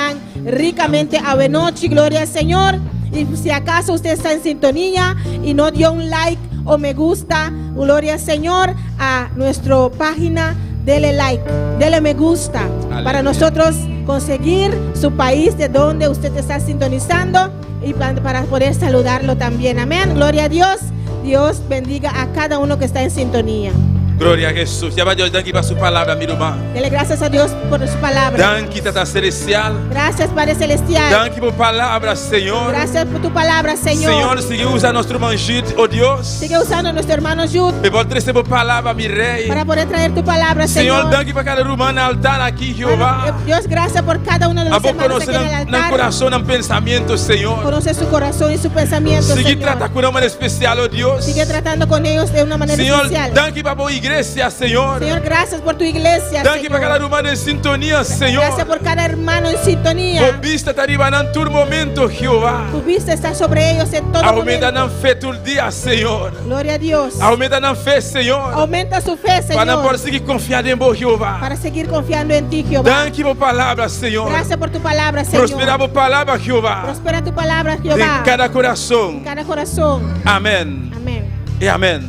ricamente a Benochi. Gloria al Señor. Y si acaso usted está en sintonía y no dio un like o me gusta, gloria al Señor, a nuestra página, dele like, dele me gusta. Aleluya. Para nosotros conseguir su país de donde usted está sintonizando y para poder saludarlo también. Amén. Gloria a Dios. Dios bendiga a cada uno que está en sintonía. Glória a Jesus. Llama a Deus, danke para sua palavra, meu irmão. Dele gracias a Dios por su palabra. Danke, Tata Celestial. Gracias, Padre Celestial. Danke por palavra, Senhor. Gracias por tu palabra, Señor. Senhor, sigue usando nosso manjito, oh Deus. Sigue usando a nuestro hermano Jude E pode trazer por palavra, meu rei. para poder traer tu palabra, Senhor, Señor. danke para cada irmão no altar aqui, Jeová. Dios, gracias por cada uno de A los vos hermanos aquí conocer en el no altar. coração, no pensamento, Senhor. Conoce su corazón y su pensamiento, Sigue Señor. tratar com uma especial, oh Deus. Sigue tratando con ellos de una manera Senhor, especial. danke para a boa igreja, Senhor. Señor, gracias por tu iglesia, Danke para Señor. cada irmão em sintonia, Senhor. Gracias por cada hermano en sintonía. Tu vista está arriba en todo momento, Jehová. Tu vista está sobre ellos en todo Aumenta momento. na fé todo dia, Senhor. Gloria a Dios. Aumenta na fé, Senhor. Aumenta su fe, Para não Señor, conseguir confiar em vos, Jehová. para seguir confiando en ti, Jehová. Danke por palavra, Senhor. Gracias por tu palabra, Señor. Prospera por palavra, Jehová. Prospera tu palabra, Em Jehová, cada coração. en cada corazón. Amém. Amén. E amém.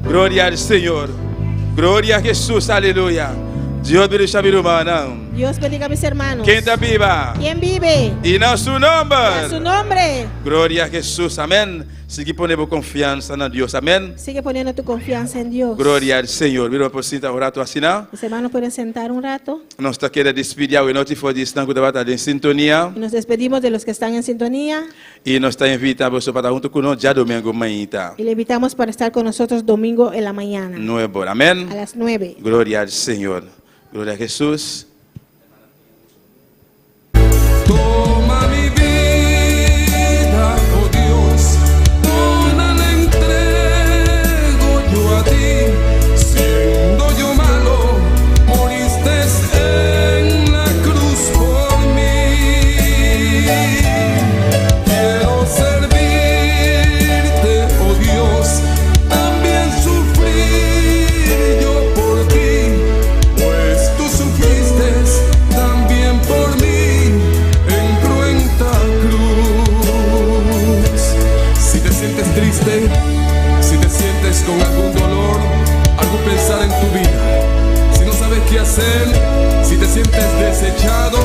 Glória ao Senhor. Glória a Jesus. Aleluia. Deus bendiga meu irmão. Dios bendiga a mis hermanos. Quem está viva? ¿Quién vive? E não seu A su nome. nombre. Glória a Jesus. Amém. Sigue ponendo confiança na Deus. Amém. Sigue poniendo tu confianza en Dios. Glória ao Senhor. Mira por cima orar tu assinar. Mis hermanos pueden sentar un rato. Nós está querendo despedir ao noite for distante que estava em sintonia Y nos despedimos de los que están en sintonía e nós está invitando você para estar junto conosco já domingo manhã. y le invitamos para estar con nosotros domingo en la mañana Não é bom. Amém. a las 9. Glória ao Senhor. Glória a Jesus. Toma mi vida, oh Dios, toda la entrego yo a ti. Siendo yo malo, moriste en la cruz por mí. Quiero servirte, oh Dios, también sufrir yo por ti, pues tú sufriste también por mí en cruenta cruz. Si te sientes triste, si te sientes con algún dolor, algún pensar en tu vida, si no sabes qué hacer, si te sientes desechado,